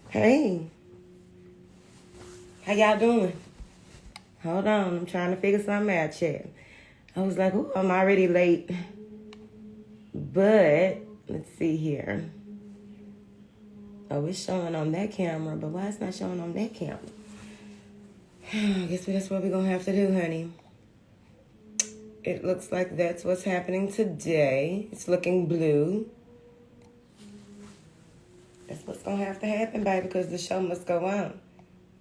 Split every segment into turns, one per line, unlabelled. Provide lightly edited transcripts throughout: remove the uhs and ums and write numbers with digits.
Hey, how y'all doing? Hold on, I'm trying to figure something out, chat. I was like, ooh, I'm already late. But, let's see here. Oh, it's showing on that camera, but why it's not showing on that camera? I guess that's what we're going to have to do, honey. It looks like that's what's happening today. It's looking blue. That's what's going to have to happen, baby, because the show must go on.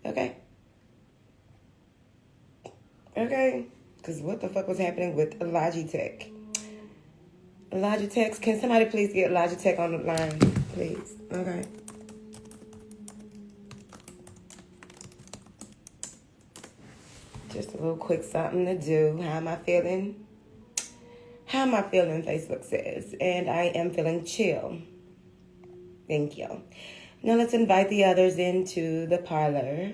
Okay? Okay? Because what the fuck was happening with Logitech? Logitech, can somebody please get Logitech on the line, please? Okay. Just a little quick something to do. How am I feeling? How am I feeling, Facebook says. And I am feeling chill. Thank you. Now let's invite the others into the parlor.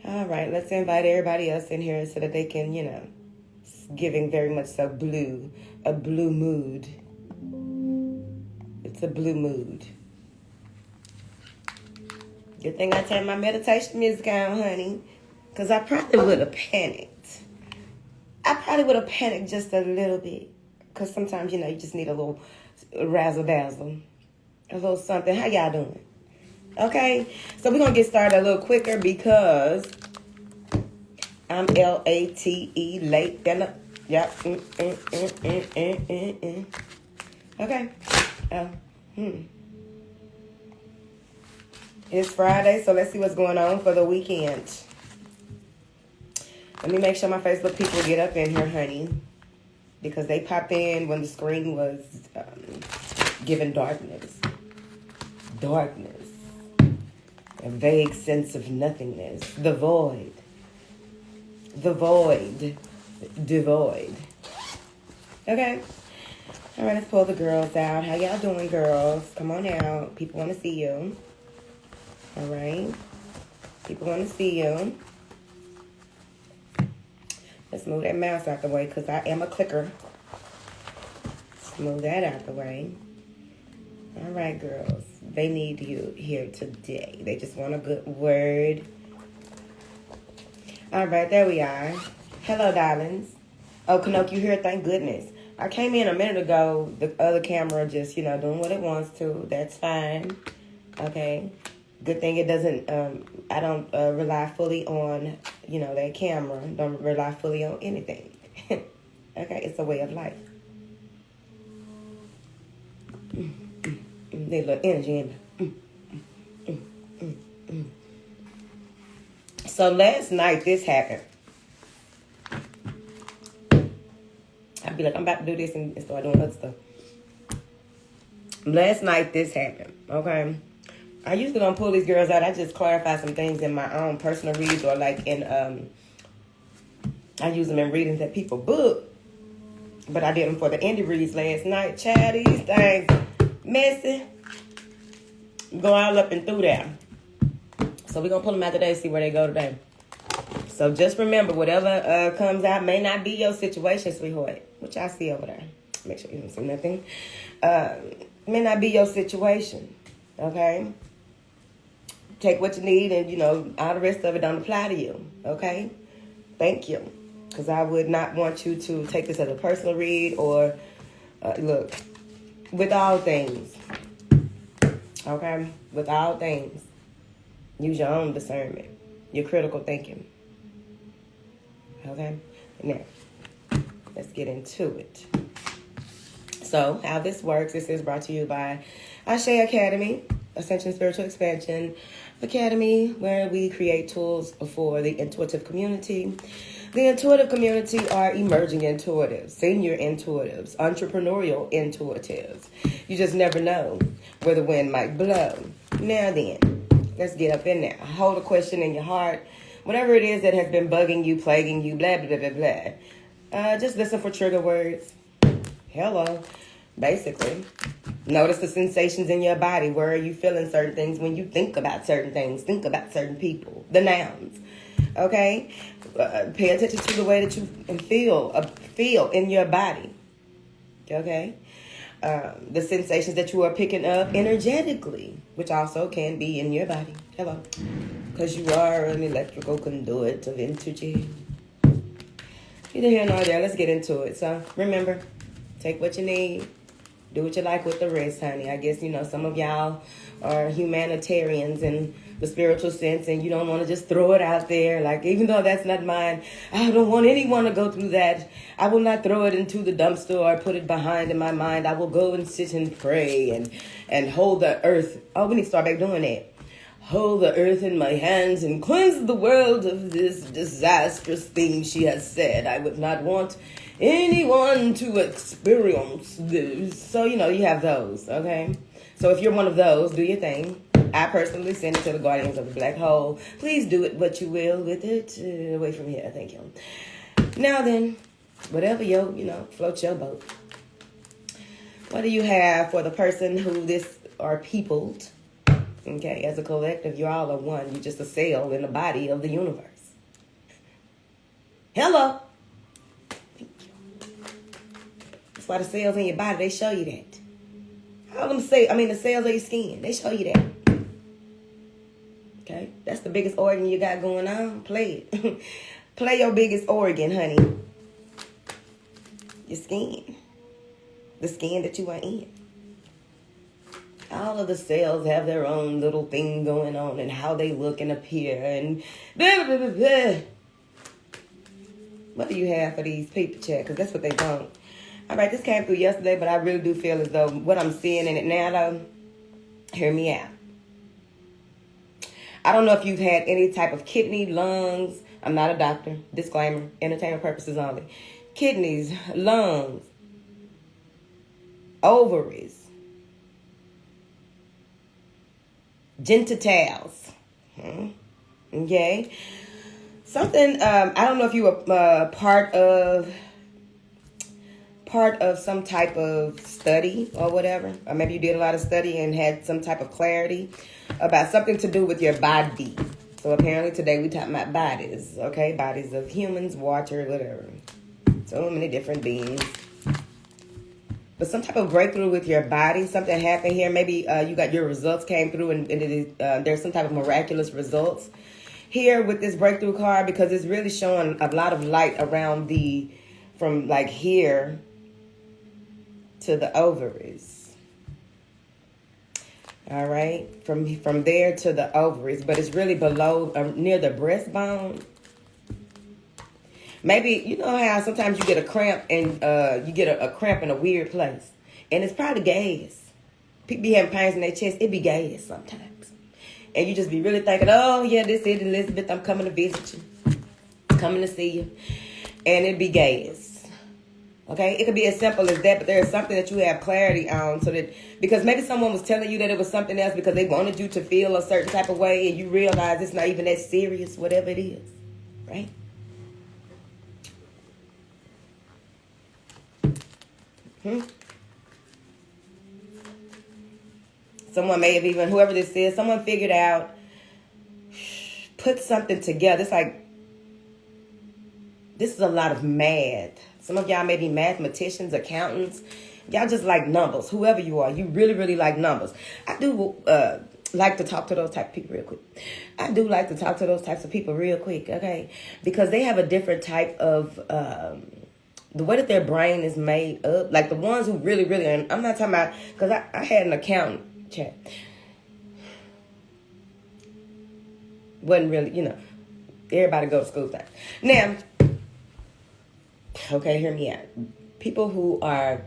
All right, let's invite everybody else in here so that they can, giving very much so a blue mood. It's a blue mood. Good thing I turned my meditation music on, honey, because I probably would have panicked. I probably would have panicked just a little bit, because sometimes, you just need a little razzle-dazzle, a little something. How y'all doing? Okay, so we're going to get started a little quicker because I'm L-A-T-E, late. Yep. Okay. It's Friday, so let's see what's going on for the weekend. Let me make sure my Facebook people get up in here, honey, because they popped in when the screen was giving darkness. Darkness. A vague sense of nothingness. The void. The void. Devoid. Okay. All right, let's pull the girls out. How y'all doing, girls? Come on out. People want to see you. All right. People want to see you. Let's move that mouse out the way because I am a clicker. Let's move that out the way. All right, girls. They need you here today. They just want a good word. All right, there we are. Hello, darlings. Oh, Kanoki, you here? Thank goodness. I came in a minute ago. The other camera just, doing what it wants to. That's fine. Okay. Good thing it doesn't, I don't rely fully on, that camera. Don't rely fully on anything. Okay, it's a way of life. Need a little energy in there. So last night this happened. I'd be like, I'm about to do this and start doing other stuff. Last night this happened, okay? I usually don't pull these girls out. I just clarify some things in my own personal reads or like in, I use them in readings that people book. But I did them for the indie reads last night. Child, these things messy. Go all up and through there. So we're going to pull them out today, see where they go today. So just remember, whatever comes out may not be your situation, sweetheart. Which I see over there. Make sure you don't see nothing. May not be your situation. Okay? Take what you need and, all the rest of it don't apply to you. Okay? Thank you. Because I would not want you to take this as a personal read or, look, with all things. Okay? With all things. Use your own discernment. Your critical thinking. Okay? Now, let's get into it. So, how this works, this is brought to you by Ashe Academy, Ascension Spiritual Expansion. Academy, where we create tools for the intuitive community. The intuitive community are emerging intuitives, senior intuitives, entrepreneurial intuitives. You just never know where the wind might blow. Now then, let's get up in there. Hold a question in your heart. Whatever it is that has been bugging you, plaguing you, blah, blah, blah, blah. Just listen for trigger words. Hello. Basically, notice the sensations in your body. Where are you feeling certain things when you think about certain things? Think about certain people. The nouns. Okay? Pay attention to the way that you feel in your body. Okay? The sensations that you are picking up energetically, which also can be in your body. Hello. Because you are an electrical conduit of energy. Either here nor there. Let's get into it. So, remember, take what you need. Do what you like with the rest, honey. I guess, some of y'all are humanitarians in the spiritual sense, and you don't want to just throw it out there. Like, even though that's not mine, I don't want anyone to go through that. I will not throw it into the dumpster or put it behind in my mind. I will go and sit and pray and hold the earth. Oh, we need to start back doing that. Hold the earth in my hands and cleanse the world of this disastrous thing she has said. I would not want anyone to experience this. So, you have those, okay? So if you're one of those, do your thing. I personally send it to the guardians of the black hole. Please do it what you will with it. Away from here, thank you. Now then, whatever floats your boat. What do you have for the person who this are peopled? Okay, as a collective, you're all a one. You're just a cell in the body of the universe. Hello. That's why the cells in your body, they show you that. The cells of your skin, they show you that. Okay? That's the biggest organ you got going on. Play it. Play your biggest organ, honey. Your skin. The skin that you are in. All of the cells have their own little thing going on and how they look and appear and blah, blah, blah, blah. What do you have for these people, chat? Because that's what they want. All right, this came through yesterday, but I really do feel as though what I'm seeing in it now, though, hear me out. I don't know if you've had any type of kidney, lungs. I'm not a doctor. Disclaimer, entertainment purposes only. Kidneys, lungs, ovaries, genitals. Okay? Something, I don't know if you were part of some type of study or whatever, or maybe you did a lot of study and had some type of clarity about something to do with your body. So apparently today we talking about bodies, okay? Bodies of humans, water, whatever. So many different beings. But some type of breakthrough with your body, something happened here. Maybe you got your results came through and there's some type of miraculous results here with this breakthrough card, because it's really showing a lot of light around from like here to the ovaries. All right, from there to the ovaries, but it's really below, near the breastbone. Maybe, you know how sometimes you get a cramp and you get a cramp in a weird place, and it's probably gas. People be having pains in their chest. It be gas sometimes. And you just be really thinking, oh, yeah, this is Elizabeth. I'm coming to visit you. Coming to see you. And it be gas. Okay? It could be as simple as that, but there is something that you have clarity on. Because maybe someone was telling you that it was something else because they wanted you to feel a certain type of way, and you realize it's not even that serious, whatever it is. Right? Someone may have even, whoever this is, someone figured out, put something together. It's like, this is a lot of math. Some of y'all may be mathematicians, accountants. Y'all just like numbers. Whoever you are, you really, really like numbers. I do like to talk to those type of people real quick. I do like to talk to those types of people real quick, okay? Because they have a different type of, the way that their brain is made up. Like the ones who really, really, and I'm not talking about, because I had an accountant, chat. Wasn't really, everybody go to school time. Now, okay, hear me out. People who are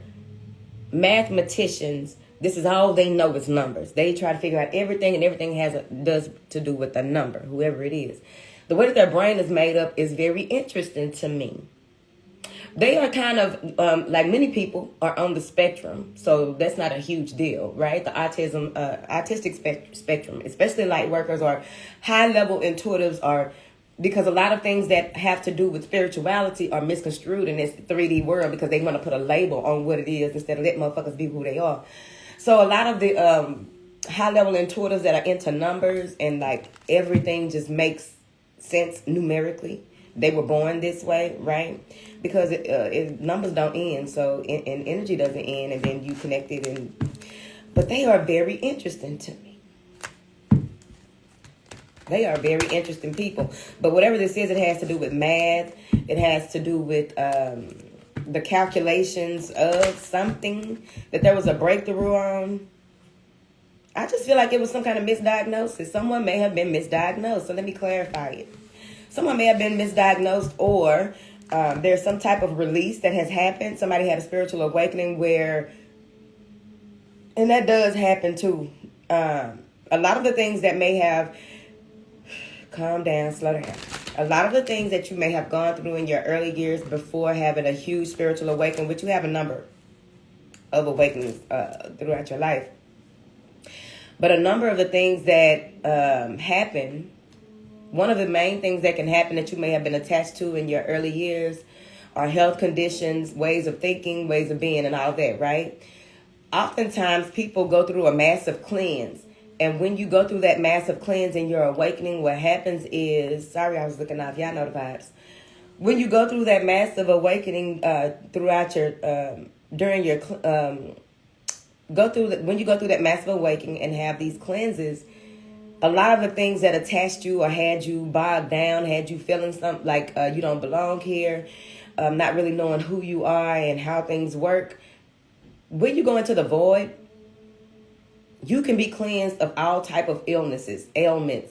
mathematicians This is all they know is numbers. They try to figure out everything, and everything does to do with a number, whoever it is. The way that their brain is made up is very interesting to me. They are kind of, like many people, are on the spectrum. So that's not a huge deal, right? The autistic spectrum, especially light workers or high-level intuitives are, because a lot of things that have to do with spirituality are misconstrued in this 3D world because they want to put a label on what it is instead of let motherfuckers be who they are. So a lot of the high-level intuitives that are into numbers and like everything just makes sense numerically. They were born this way, right? Because numbers don't end, so and energy doesn't end, and then you connect it. But they are very interesting to me. They are very interesting people. But whatever this is, it has to do with math. It has to do with the calculations of something that there was a breakthrough on. I just feel like it was some kind of misdiagnosis. Someone may have been misdiagnosed. So let me clarify it. Someone may have been misdiagnosed, or there's some type of release that has happened. Somebody had a spiritual awakening where, and that does happen too. A lot of the things that may have, calm down, slow down. A lot of the things that you may have gone through in your early years before having a huge spiritual awakening, which you have a number of awakenings throughout your life. But a number of the things that happen, one of the main things that can happen that you may have been attached to in your early years are health conditions, ways of thinking, ways of being, and all that, right? Oftentimes, people go through a massive cleanse. And when you go through that massive cleanse in your awakening, what happens is, sorry, I was looking off. Y'all know the vibes. When you go through that massive awakening throughout your, during your, when you go through that massive awakening and have these cleanses, a lot of the things that attached you or had you bogged down, had you feeling something like you don't belong here, not really knowing who you are and how things work. When you go into the void, you can be cleansed of all type of illnesses, ailments,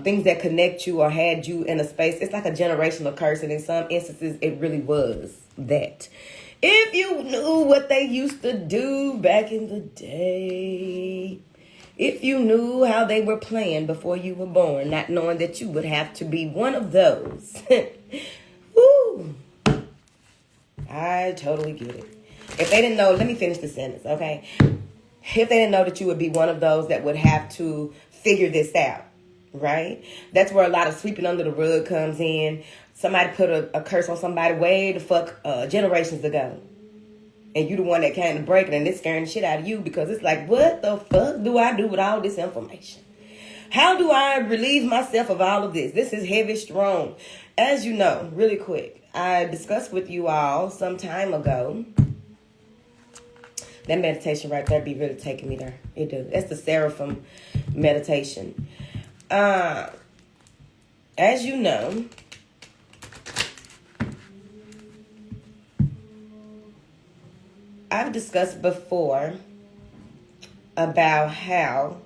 things that connect you or had you in a space. It's like a generational curse, and in some instances, it really was that. If you knew what they used to do back in the day, if you knew how they were playing before you were born, not knowing that you would have to be one of those. Woo! I totally get it. If they didn't know, let me finish the sentence, okay? If they didn't know that you would be one of those that would have to figure this out, right? That's where a lot of sweeping under the rug comes in. Somebody put a curse on somebody way the fuck generations ago. And you the one that came to break it, and it's scaring the shit out of you because it's like, what the fuck do I do with all this information? How do I relieve myself of all of this? This is heavy, strong. As you know, really quick, I discussed with you all some time ago. That meditation right there be really taking me there. It does. That's the seraphim meditation. As you know, I've discussed before about how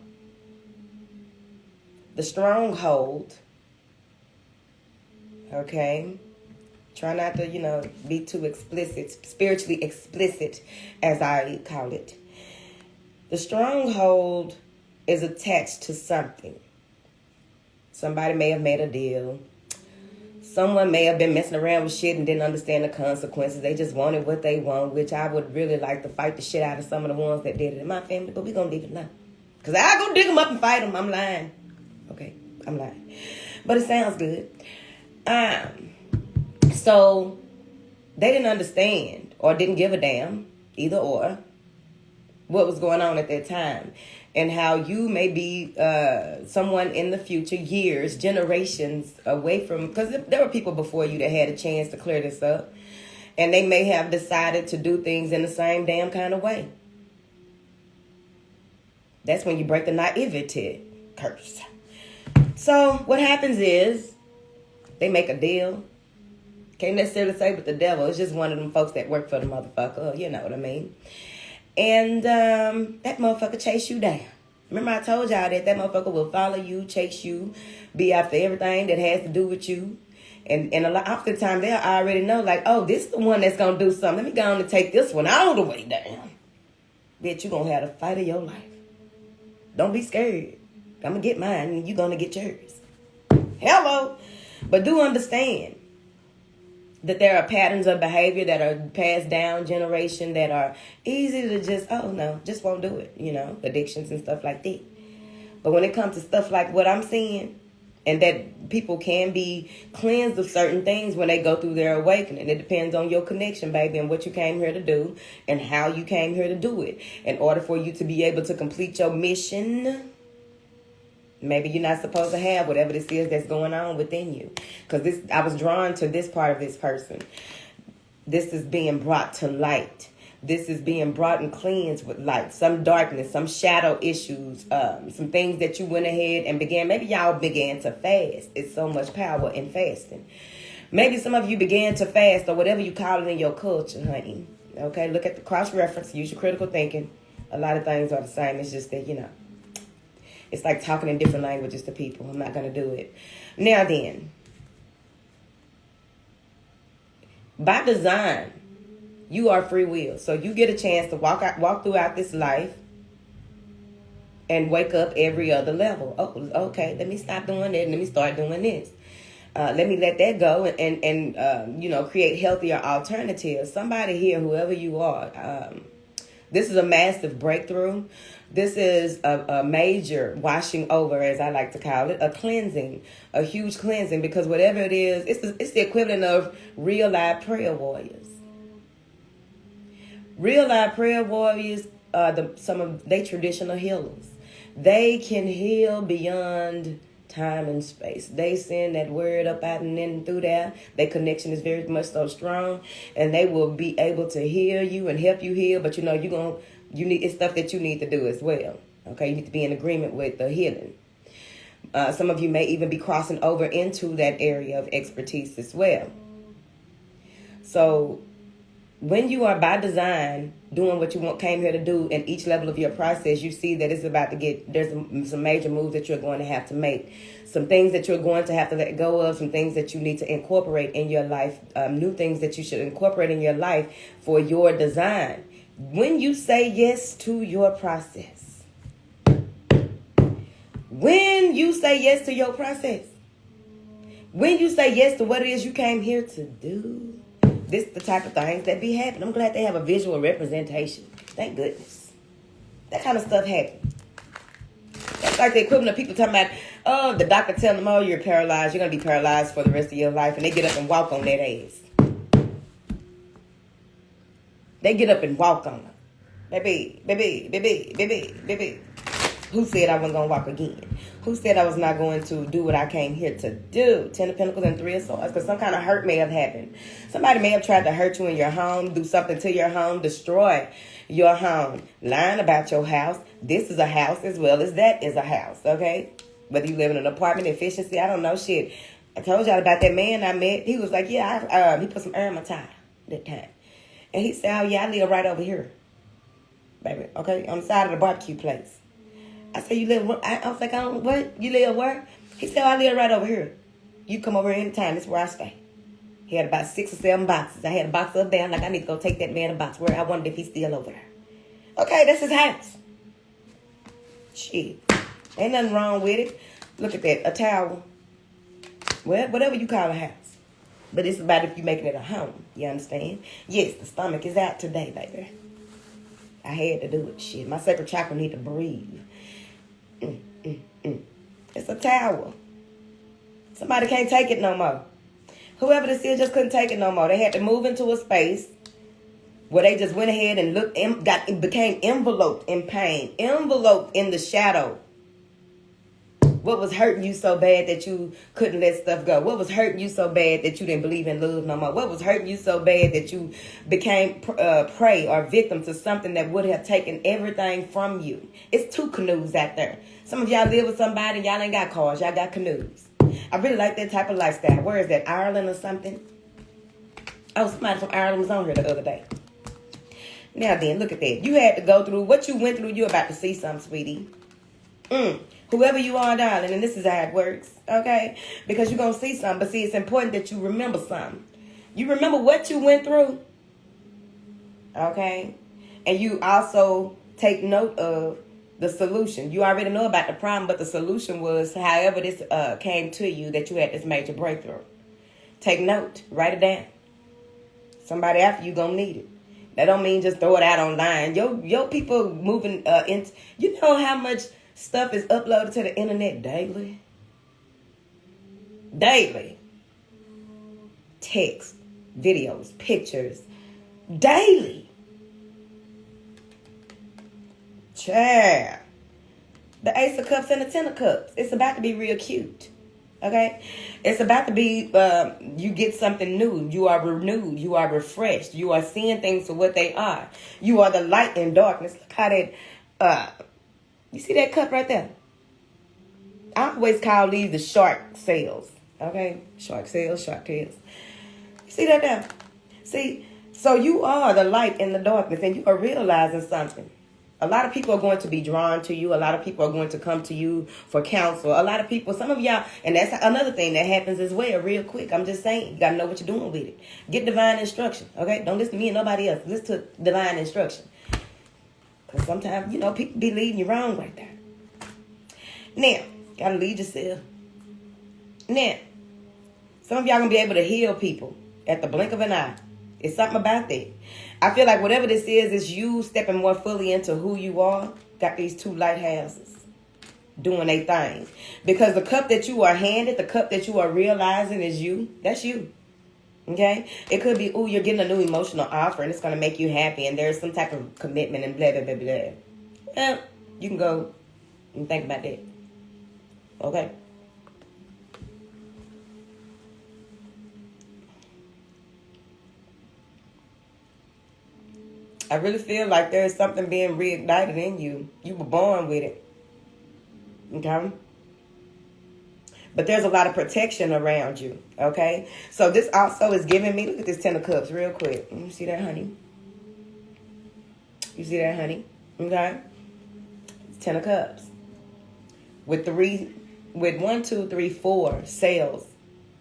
the stronghold, okay, try not to, be too explicit, spiritually explicit, as I call it. The stronghold is attached to something. Somebody may have made a deal. Someone may have been messing around with shit and didn't understand the consequences. They just wanted what they want, which I would really like to fight the shit out of some of the ones that did it in my family, but we're going to leave it alone. Because I go dig them up and fight them. I'm lying. Okay, I'm lying. But it sounds good. So they didn't understand or didn't give a damn, either or, what was going on at that time. And how you may be someone in the future, years, generations away from, because there were people before you that had a chance to clear this up. And they may have decided to do things in the same damn kind of way. That's when you break the naivety curse. So what happens is they make a deal. Can't necessarily say with the devil. It's just one of them folks that work for the motherfucker. You know what I mean? And that motherfucker chase you down. Remember I told y'all that motherfucker will follow you, chase you, be after everything that has to do with you. And a lot, oftentimes they'll already know, like, oh, this is the one that's going to do something. Let me go on and take this one all the way down. bitch, you gonna have the fight of your life. Don't be scared. I'm gonna get mine and you gonna get yours. Hello. But do understand that there are patterns of behavior that are passed down generation that are easy to just, oh no, just won't do it, you know, addictions and stuff like that. But when it comes to stuff like what I'm seeing, and that people can be cleansed of certain things when they go through their awakening. It depends on your connection, baby, and what you came here to do and how you came here to do it. In order for you to be able to complete your mission, maybe you're not supposed to have whatever this is that's going on within you. Because I was drawn to this part of this person. This is being brought to light. This is being brought and cleansed with light. Some darkness, some shadow issues, some things that you went ahead and began. Maybe y'all began to fast. It's so much power in fasting. Maybe some of you began to fast or whatever you call it in your culture, honey. Okay, look at the cross-reference. Use your critical thinking. A lot of things are the same. It's just that, you know, it's like talking in different languages to people. I'm not going to do it. Now then, by design, you are free will. So you get a chance to walk throughout this life and wake up every other level. Oh, okay, let me stop doing that and let me start doing this. Let me let that go and you know, create healthier alternatives. Somebody here, whoever you are, this is a massive breakthrough. This is a major washing over, as I like to call it, a cleansing, a huge cleansing, because whatever it is, it's the equivalent of real life prayer warriors. Real life prayer warriors are they traditional healers. They can heal beyond time and space. They send that word up out and in through there. Their connection is very much so strong, and they will be able to heal you and help you heal. But you know, it's stuff that you need to do as well. Okay, you need to be in agreement with the healing. Some of you may even be crossing over into that area of expertise as well. So when you are by design doing what you came here to do in each level of your process, you see that it's about to there's some major moves that you're going to have to make. Some things that you're going to have to let go of, some things that you need to incorporate in your life, new things that you should incorporate in your life for your design. When you say yes to your process, when you say yes to your process, when you say yes to what it is you came here to do, this is the type of things that be happening. I'm glad they have a visual representation. Thank goodness. That kind of stuff happens. That's like the equivalent of people talking about, oh, the doctor telling them, oh, you're paralyzed. You're going to be paralyzed for the rest of your life. And they get up and walk on that ass. They get up and walk on them. Baby. Who said I wasn't going to walk again? Who said I was not going to do what I came here to do? 10 of Pentacles and 3 of Swords. Because some kind of hurt may have happened. Somebody may have tried to hurt you in your home, do something to your home, destroy your home, lying about your house. This is a house as well as that is a house, okay? Whether you live in an apartment, efficiency, I don't know, shit. I told y'all about that man I met. He was like, yeah, he put some air in my tire that time. And he said, oh, yeah, I live right over here, baby, okay, on the side of the barbecue place. I said, you live, I was like, what? You live where? He said, I live right over here. You come over here anytime. This is where I stay. He had about 6 or 7 boxes. I had a box up there. I'm like, I need to go take that man a box. Where I wondered if he's still over there. Okay, that's his house. Shit. Ain't nothing wrong with it. Look at that. A towel. Well, whatever you call a house. But it's about if you're making it a home. You understand? Yes, the stomach is out today, baby. I had to do it. Shit. My sacral chakra need to breathe. It's a towel. Somebody can't take it no more. Whoever this is just couldn't take it no more. They had to move into a space where they just went ahead and became enveloped in pain, enveloped in the shadow. What was hurting you so bad that you couldn't let stuff go? What was hurting you so bad that you didn't believe in love no more? What was hurting you so bad that you became prey or victim to something that would have taken everything from you? It's 2 canoes out there. Some of y'all live with somebody and y'all ain't got cars. Y'all got canoes. I really like that type of lifestyle. Where is that? Ireland or something? Oh, somebody from Ireland was on here the other day. Now then, look at that. You had to go through what you went through. You're about to see something, sweetie. Whoever you are, darling, and this is how it works, okay? Because you're going to see something, but see, it's important that you remember something. You remember what you went through, okay? And you also Take note of the solution. You already know about the problem, but the solution was however this came to you that you had this major breakthrough. Take note. Write it down. Somebody after you gonna need it. That don't mean just throw it out online. Yo people moving you know how much stuff is uploaded to the internet daily? Daily. Text, videos, pictures. Daily. Chair. The Ace of Cups and the Ten of Cups. It's about to be real cute. Okay? It's about to be, you get something new. You are renewed. You are refreshed. You are seeing things for what they are. You are the light in darkness. Look how that, you see that cup right there? I always call these the shark sails. Okay? Shark sails, shark tails. You see that there? See? So you are the light in the darkness and you are realizing something. A lot of people are going to be drawn to you. A lot of people are going to come to you for counsel. A lot of people, some of y'all, and that's another thing that happens as well real quick. I'm just saying, you got to know what you're doing with it. Get divine instruction, okay? Don't listen to me and nobody else. Listen to divine instruction. Because sometimes, you know, people be leading you wrong like that. Now, got to lead yourself. Now, some of y'all going to be able to heal people at the blink of an eye. It's something about that. I feel like whatever this is you stepping more fully into who you are. Got these two lighthouses doing their things. Because the cup that you are handed, the cup that you are realizing is you. That's you. Okay? It could be, you're getting a new emotional offer and it's going to make you happy and there's some type of commitment and blah, blah, blah, blah. Well, you can go and think about that. Okay? I really feel like there's something being reignited in you. You were born with it. Okay? But there's a lot of protection around you. Okay? So this also is giving me, look at this Ten of Cups real quick. You see that, honey? You see that, honey? Okay? It's Ten of Cups. With 1, 2, 3, 4 sails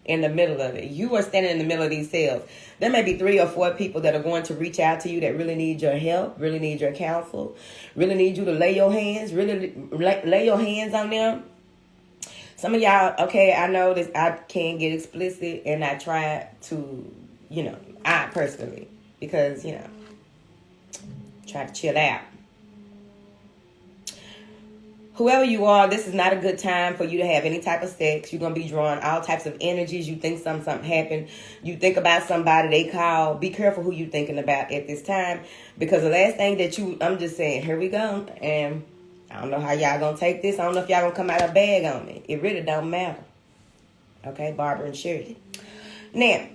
in the middle of it. You are standing in the middle of these sails. There may be 3 or 4 people that are going to reach out to you that really need your help, really need your counsel, really need you to lay your hands, really lay your hands on them. Some of y'all, okay, I know this, I can't get explicit and I try to, I personally, because, try to chill out. Whoever you are, this is not a good time for you to have any type of sex. You're going to be drawing all types of energies. You think something happened. You think about somebody they call. Be careful who you're thinking about at this time. Because the last thing that I'm just saying, here we go. And I don't know how y'all going to take this. I don't know if y'all going to come out of bag on it. It really don't matter. Okay, Barbara and Shirley. Now,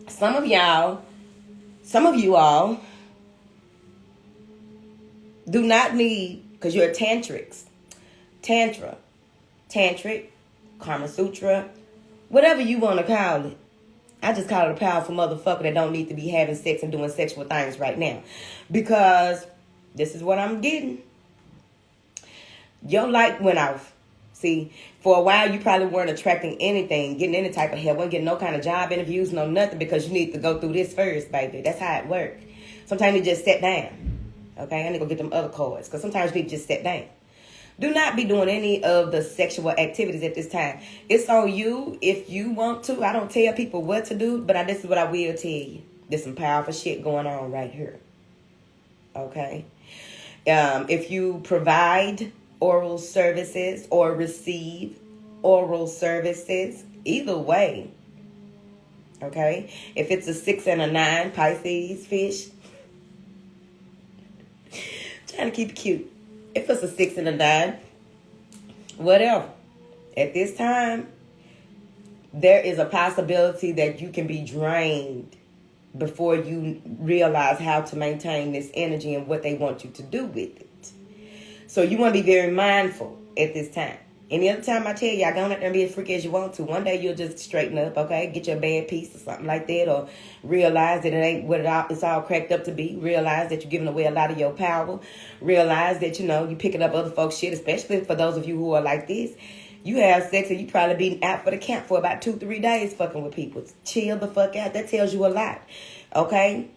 some of you all do not need, because you're tantrics. Tantric, Kama Sutra, whatever you want to call it. I just call it a powerful motherfucker that don't need to be having sex and doing sexual things right now. Because this is what I'm getting. Your light went off. See, for a while you probably weren't attracting anything, getting any type of help, wasn't getting no kind of job interviews, no nothing, because you need to go through this first, baby. That's how it works. Sometimes you just sit down. Okay, I need to go get them other cards. Because sometimes people just sit down. Do not be doing any of the sexual activities at this time. It's on you if you want to. I don't tell people what to do, but this is what I will tell you. There's some powerful shit going on right here. Okay? If you provide oral services or receive oral services, either way. Okay? If it's a 6 and a 9, Pisces, fish. Trying to keep it cute. If it's a 6 and a 9, whatever. At this time, there is a possibility that you can be drained before you realize how to maintain this energy and what they want you to do with it. So you want to be very mindful at this time. Any other time I tell you, go out there and be as freaky as you want to. One day you'll just straighten up, okay? Get your bad piece or something like that, or realize that it ain't what it's all cracked up to be. Realize that you're giving away a lot of your power. Realize that, you're picking up other folks' shit, especially for those of you who are like this. You have sex and you probably been out for the camp for about 2-3 days fucking with people. Chill the fuck out. That tells you a lot, okay?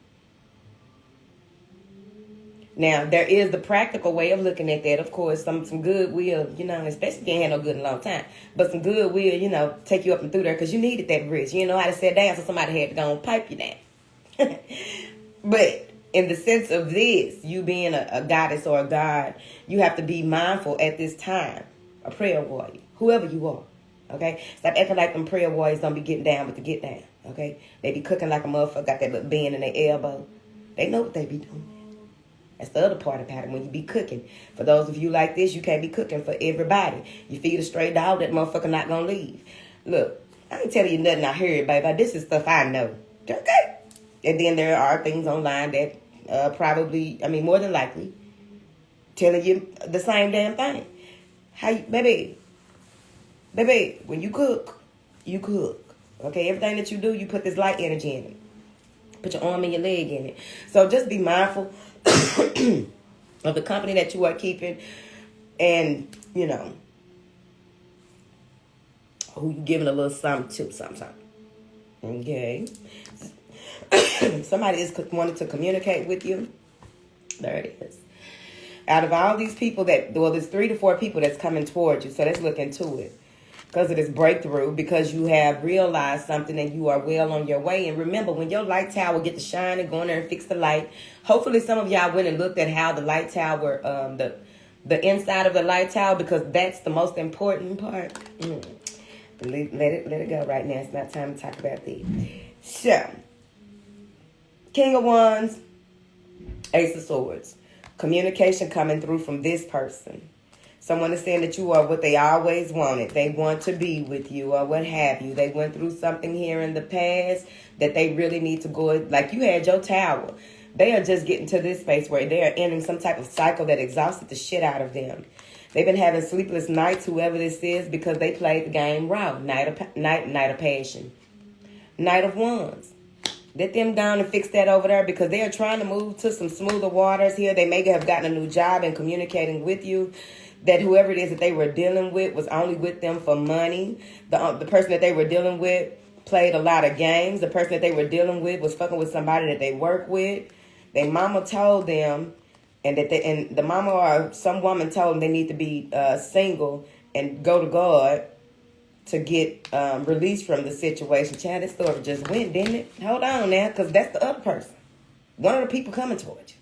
Now, there is the practical way of looking at that. Of course, some goodwill, especially if you ain't had no good in a long time. But some goodwill, take you up and through there because you needed that bridge. You know how to sit down, so somebody had to go and pipe you down. But in the sense of this, you being a goddess or a god, you have to be mindful at this time. A prayer warrior, whoever you are. Okay? Stop acting like them prayer warriors don't be getting down with the get down. Okay? They be cooking like a motherfucker, got that little bend in their elbow. They know what they be doing. That's the other part about it when you be cooking. For those of you like this, you can't be cooking for everybody. You feed a stray dog, that motherfucker not gonna leave. Look, I ain't telling you nothing I heard, baby. This is stuff I know. Okay? And then there are things online that more than likely, telling you the same damn thing. Baby, when you cook, you cook. Okay? Everything that you do, you put this light energy in it. Put your arm and your leg in it. So just be mindful of the company that you are keeping, and who you giving a little something to sometimes. Okay. Somebody is wanting to communicate with you. There it is. Out of all these people there's 3 to 4 people that's coming towards you. So let's look into it. Because of this breakthrough, because you have realized something and you are well on your way. And remember, when your light tower get to shine and go in there and fix the light, hopefully some of y'all went and looked at how the light tower, the inside of the light tower, because that's the most important part. Let it go right now. It's not time to talk about that. So, King of Wands, Ace of Swords. Communication coming through from this person. Someone is saying that you are what they always wanted. They want to be with you or what have you. They went through something here in the past that they really need to go. Like you had your tower. They are just getting to this space where they are ending some type of cycle that exhausted the shit out of them. They've been having sleepless nights, whoever this is, because they played the game raw. Night of passion. Knight of Wands. Let them down and fix that over there because they are trying to move to some smoother waters here. They may have gotten a new job and communicating with you. That whoever it is that they were dealing with was only with them for money. The person that they were dealing with played a lot of games. The person that they were dealing with was fucking with somebody that they work with. Their mama told them, and the mama or some woman told them they need to be single and go to God to get released from the situation. Child, this story just went, didn't it? Hold on now, because that's the other person. One of the people coming towards you.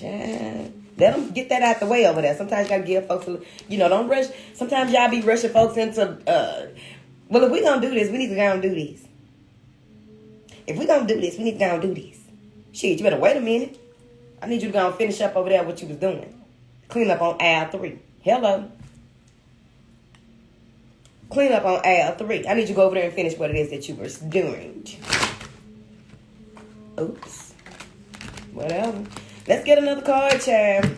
Let them get that out the way over there. Sometimes you gotta give folks don't rush. Sometimes y'all be rushing folks into, well, if we gonna do this, we need to go and do this. If we gonna do this, we need to go and do this. Shit, you better wait a minute. I need you to go and finish up over there what you was doing. Clean up on aisle 3. Hello. Clean up on aisle 3. I need you to go over there and finish what it is that you were doing. Oops. Whatever. Let's get another card, child.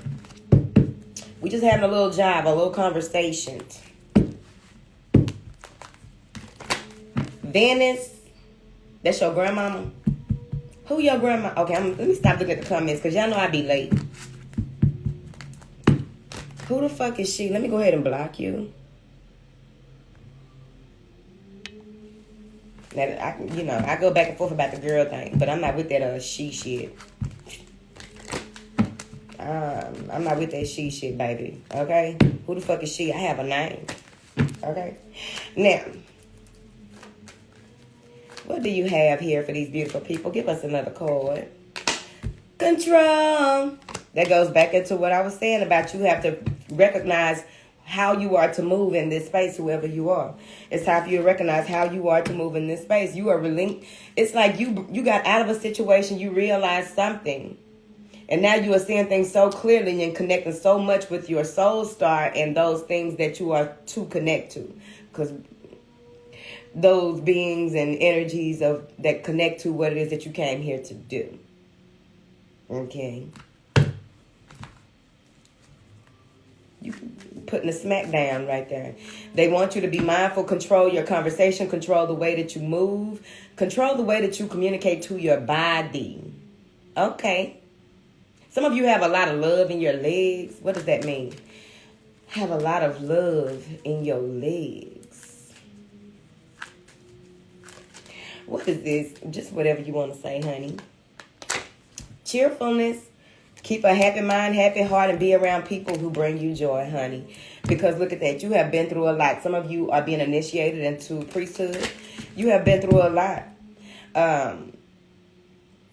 We just having a little jive, a little conversation. Venice. That's your grandmama? Who your grandma? Okay, let me stop looking at the comments because y'all know I be late. Who the fuck is she? Let me go ahead and block you. Now, I go back and forth about the girl thing, but I'm not with that she shit. I'm not with that she shit, baby. Okay? Who the fuck is she? I have a name. Okay? Now, what do you have here for these beautiful people? Give us another card. Control. That goes back into what I was saying about you have to recognize how you are to move in this space, whoever you are. It's time for you to recognize how you are to move in this space. You are it's like you got out of a situation, you realized something. And now you are seeing things so clearly and connecting so much with your soul star and those things that you are to connect to. Because those beings and energies that connect to what it is that you came here to do. Okay. You putting a smack down right there. They want you to be mindful, control your conversation, control the way that you move, control the way that you communicate to your body. Okay. Some of you have a lot of love in your legs. What does that mean? Have a lot of love in your legs. What is this? Just whatever you want to say, honey. Cheerfulness. Keep a happy mind, happy heart, and be around people who bring you joy, honey. Because look at that. You have been through a lot. Some of you are being initiated into priesthood. You have been through a lot.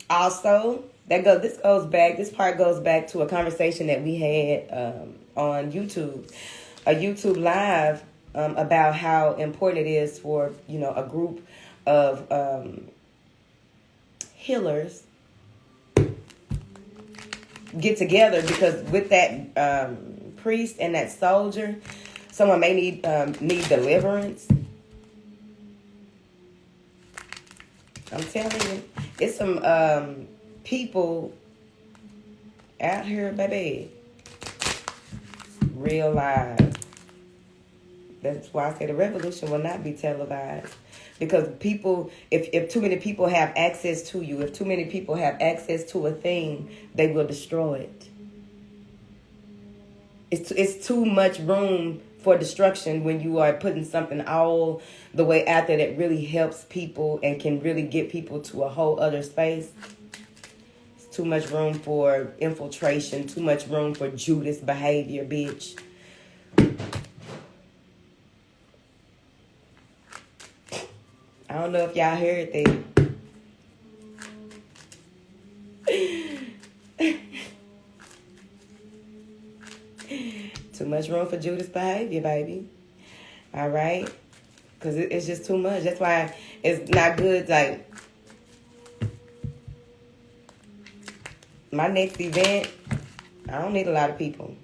Also, this part goes back to a conversation that we had on YouTube. A YouTube live about how important it is for, a group of healers get together, because with that priest and that soldier, someone may need deliverance. I'm telling you, it's some people out here, baby, real live. That's why I say the revolution will not be televised. Because people, if too many people have access to you, if too many people have access to a thing, they will destroy it. It's too much room for destruction when you are putting something all the way out there that really helps people and can really get people to a whole other space. It's too much room for infiltration, too much room for Judas behavior, bitch. I don't know if y'all heard that. Too much room for Judas behavior, baby. All right? Because it's just too much. That's why it's not good. Like, my next event, I don't need a lot of people.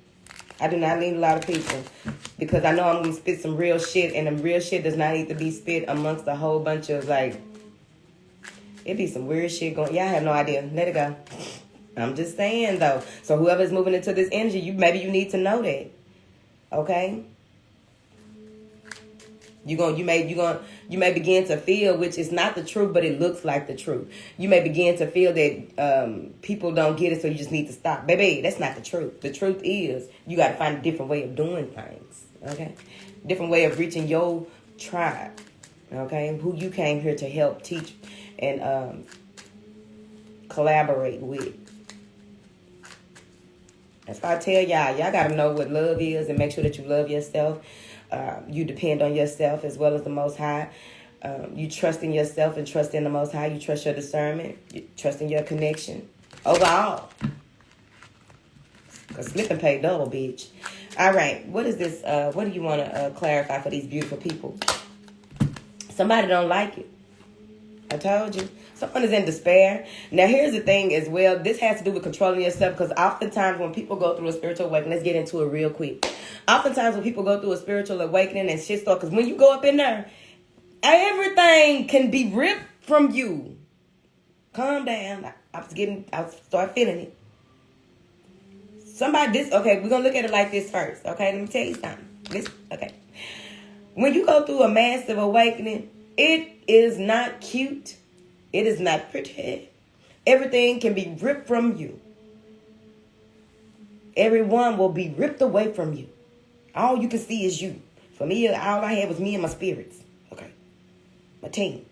I do not need a lot of people. Because I know I'm going to spit some real shit. And the real shit does not need to be spit amongst a whole bunch of, like, it be some weird shit going. Y'all have no idea. Let it go. I'm just saying, though. So whoever's moving into this energy, maybe you need to know that. Okay? You may begin to feel, which is not the truth, but it looks like the truth. You may begin to feel that people don't get it, so you just need to stop. Baby, that's not the truth. The truth is you got to find a different way of doing things. Okay? Different way of reaching your tribe. Okay? Who you came here to help, teach, and collaborate with. That's why I tell y'all got to know what love is and make sure that you love yourself. You depend on yourself as well as the Most High. You trust in yourself and trust in the Most High. You trust your discernment. You trust in your connection. Overall. Because slip and pay double, bitch. All right. What is this? What do you want to clarify for these beautiful people? Somebody don't like it. I told you. Someone is in despair. Now, here's the thing as well. This has to do with controlling yourself, because oftentimes when people go through a spiritual awakening, let's get into it real quick. Oftentimes when people go through a spiritual awakening and shit starts, because when you go up in there, everything can be ripped from you. Calm down. I start feeling it. Okay, we're going to look at it like this first. Okay, let me tell you something. Okay. When you go through a massive awakening, it is not cute. It is not pretty. Everything can be ripped from you. Everyone will be ripped away from you. All you can see is you. For me, all I had was me and my spirits. Okay. My team.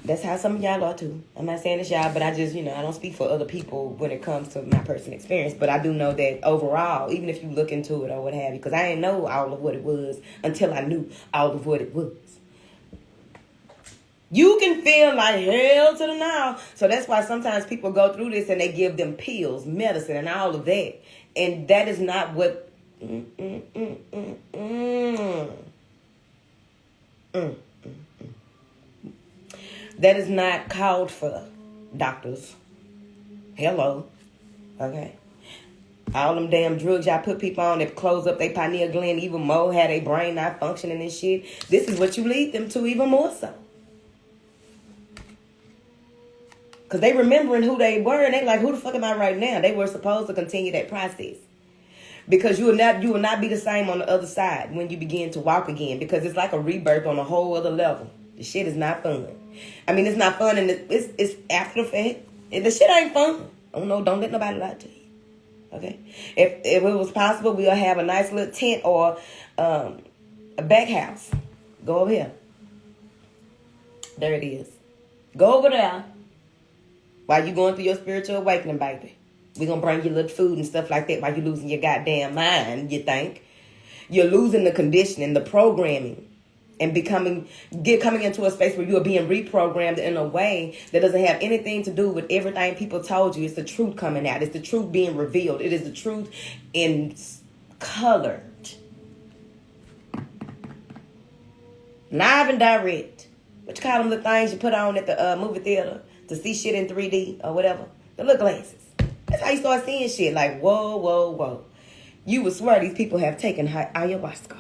That's how some of y'all are too. I'm not saying it's y'all, but I just, I don't speak for other people when it comes to my personal experience. But I do know that overall, even if you look into it or what have you, because I didn't know all of what it was until I knew all of what it was. You can feel like hell to the now. So that's why sometimes people go through this and they give them pills, medicine, and all of that. And that is not what... That is not called for, doctors. Hello. Okay. All them damn drugs y'all put people on that close up their pineal gland even more, have their brain not functioning and shit. This is what you lead them to even more so. Because they remembering who they were, and they like, who the fuck am I right now? They were supposed to continue that process. Because you will not be the same on the other side when you begin to walk again. Because it's like a rebirth on a whole other level. The shit is not fun. I mean, it's not fun, and it's after the fact. The shit ain't fun. Oh no, don't let nobody lie to you. Okay? If it was possible, we'll have a nice little tent or a back house. Go over here. There it is. Go over there. While you going through your spiritual awakening, baby. We're going to bring you little food and stuff like that while you're losing your goddamn mind, you think. You're losing the conditioning, the programming, and coming into a space where you are being reprogrammed in a way that doesn't have anything to do with everything people told you. It's the truth coming out. It's the truth being revealed. It is the truth in color. Live and direct. What you call them, the things you put on at the movie theater to see shit in 3D or whatever? The little glasses. That's how you start seeing shit. Like, whoa, whoa, whoa. You would swear these people have taken ayahuasca.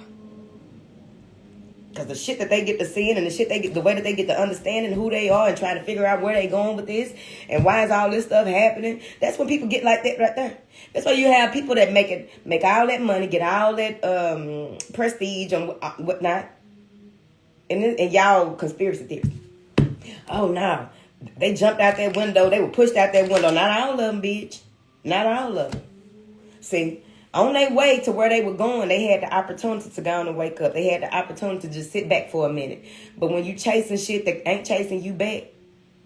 Because the shit that they get to seeing and the way that they get to understanding who they are and trying to figure out where they going with this and why is all this stuff happening. That's when people get like that right there. That's why you have people that make all that money, get all that prestige and whatnot. And y'all conspiracy theory. Oh, no. They jumped out that window. They were pushed out that window. Not all of them, bitch. Not all of them. See, on their way to where they were going, they had the opportunity to go on and wake up. They had the opportunity to just sit back for a minute. But when you chasing shit that ain't chasing you back,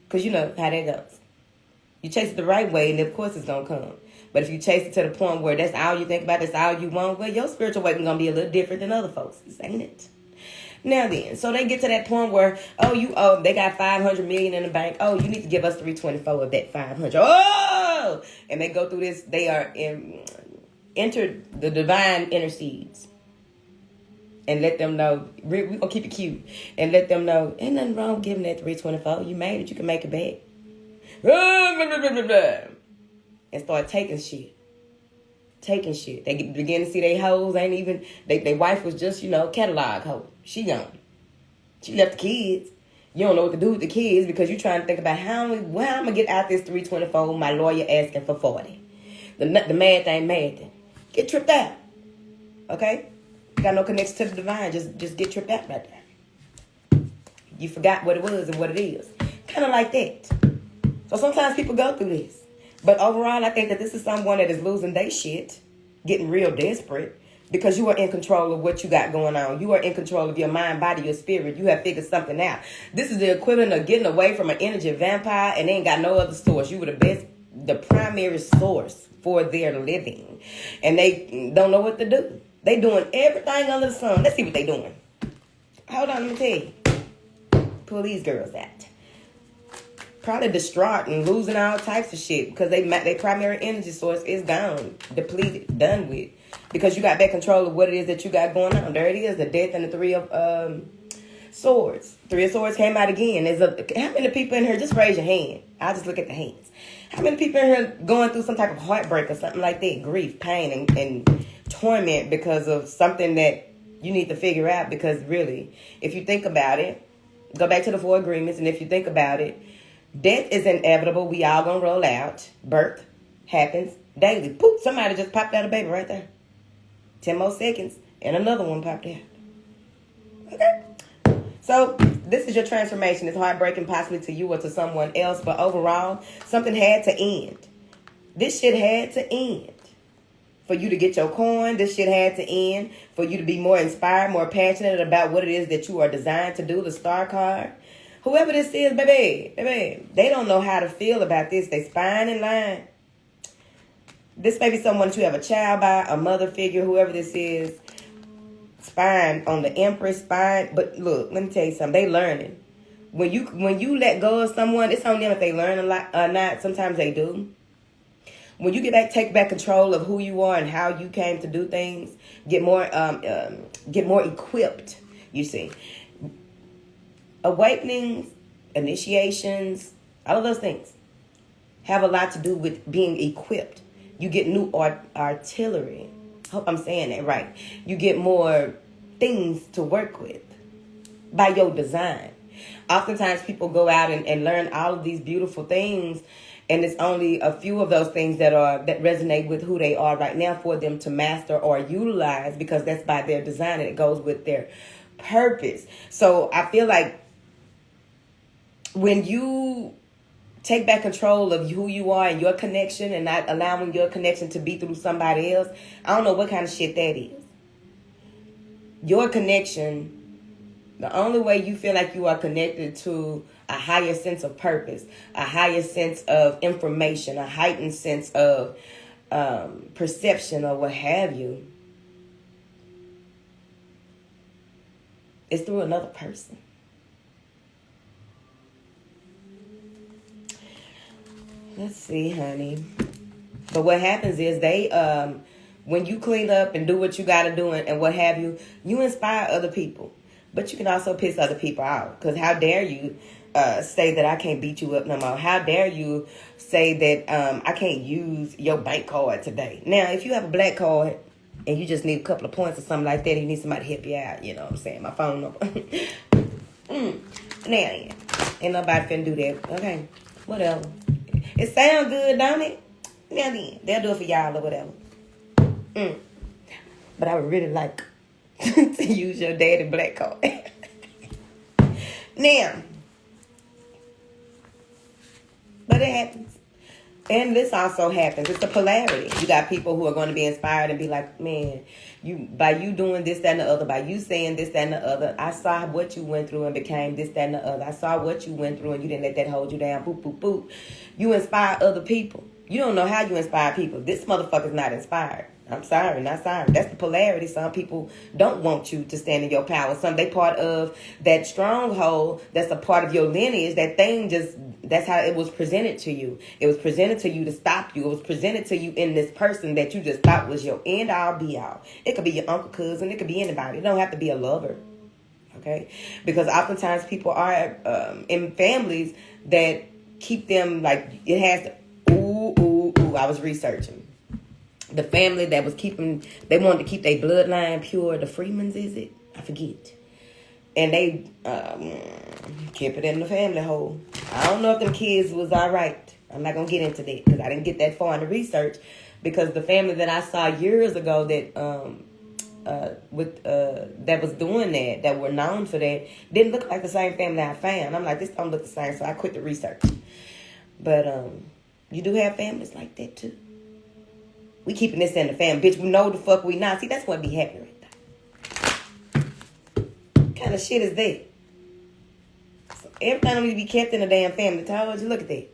because you know how that goes. You chase it the right way, and of course it's going to come. But if you chase it to the point where that's all you think about, that's all you want, well, your spiritual awakening going to be a little different than other folks', ain't it? Now then, so they get to that point where, they got $500 million in the bank. Oh, you need to give us 324 of that 500. Oh, and they go through this. They are enter the divine intercedes, and let them know. We're gonna keep it cute, and let them know ain't nothing wrong with giving that 324. You made it. You can make it back. And start taking shit. They begin to see they hoes ain't even. They wife was just catalog hoe. She gone. She left the kids. You don't know what to do with the kids because you're trying to think about how I'm gonna get out this 324. My lawyer asking for 40. The mad thing, get tripped out. Okay, got no connection to the divine. Just get tripped out right there. You forgot what it was and what it is. Kind of like that. So sometimes people go through this. But overall, I think that this is someone that is losing their shit, getting real desperate, because you are in control of what you got going on. You are in control of your mind, body, your spirit. You have figured something out. This is the equivalent of getting away from an energy vampire and they ain't got no other source. You were the primary source for their living. And they don't know what to do. They doing everything under the sun. Let's see what they doing. Hold on, let me tell you. Pull these girls out. Probably distraught and losing all types of shit because their primary energy source is gone, depleted, done with. Because you got back control of what it is that you got going on. There it is, the death and the 3 of swords. 3 of swords came out again. How many people in here, just raise your hand. I'll just look at the hands. How many people in here going through some type of heartbreak or something like that? Grief, pain, and torment because of something that you need to figure out. Because really, if you think about it, go back to the 4 agreements. And if you think about it, death is inevitable. We all gonna roll out. Birth happens daily. Poof, somebody just popped out a baby right there. 10 more seconds, and another one popped out. Okay. So, this is your transformation. It's heartbreaking possibly to you or to someone else, but overall, something had to end. This shit had to end. For you to get your coin, this shit had to end. For you to be more inspired, more passionate about what it is that you are designed to do, the star card. Whoever this is, baby, they don't know how to feel about this. They spine in line. This may be someone that you have a child by, a mother figure, whoever this is. Spine on the Empress spine. But look, let me tell you something. They learning. When you let go of someone, it's on them if they learn a lot or not. Sometimes they do. When you take back control of who you are and how you came to do things, get more equipped. You see, awakenings, initiations, all of those things have a lot to do with being equipped. You get new artillery. Hope I'm saying that right. You get more things to work with by your design. Oftentimes people go out and learn all of these beautiful things, and it's only a few of those things that resonate with who they are right now for them to master or utilize, because that's by their design and it goes with their purpose. So I feel like when you take back control of who you are and your connection and not allowing your connection to be through somebody else, I don't know what kind of shit that is. Your connection The only way you feel like you are connected to a higher sense of purpose, a higher sense of information, a heightened sense of perception or what have you, is through another person. Let's see, honey. But what happens is they, when you clean up and do what you got to do and what have you, you inspire other people. But you can also piss other people out. Because how dare you say that I can't beat you up no more? How dare you say that I can't use your bank card today? Now, if you have a black card and you just need a couple of points or something like that, and you need somebody to help you out, you know what I'm saying? My phone number. Now, ain't nobody finna do that. Okay, whatever. It sound good, don't it? Now then, they'll do it for y'all or whatever. But I would really like to use your daddy black card. Now, but it happens. And this also happens. It's a polarity. You got people who are going to be inspired and be like, man, by you doing this, that, and the other, by you saying this, that, and the other, I saw what you went through and became this, that, and the other. I saw what you went through and you didn't let that hold you down. Boop, boop, boop. You inspire other people. You don't know how you inspire people. This motherfucker's not inspired. I'm sorry, not sorry. That's the polarity. Some people don't want you to stand in your power. Some they part of that stronghold. That's a part of your lineage. That thing that's how it was presented to you. It was presented to you to stop you. It was presented to you in this person that you just thought was your end all be all. It could be your uncle, cousin. It could be anybody. It don't have to be a lover. Okay? Because oftentimes people are in families that keep them like it has to, I was researching. The family that was they wanted to keep their bloodline pure. The Freemans, is it? I forget. And they kept it in the family hole. I don't know if them kids was all right. I'm not going to get into that because I didn't get that far in the research. Because the family that I saw years ago that that was doing that were known for that, didn't look like the same family I found. I'm like, this don't look the same, so I quit the research. But you do have families like that too. We keeping this in the family. Bitch, we know the fuck we not. See, that's what be happening right there. What kind of shit is that? So everything don't need to be kept in the damn family. Told you, look at that.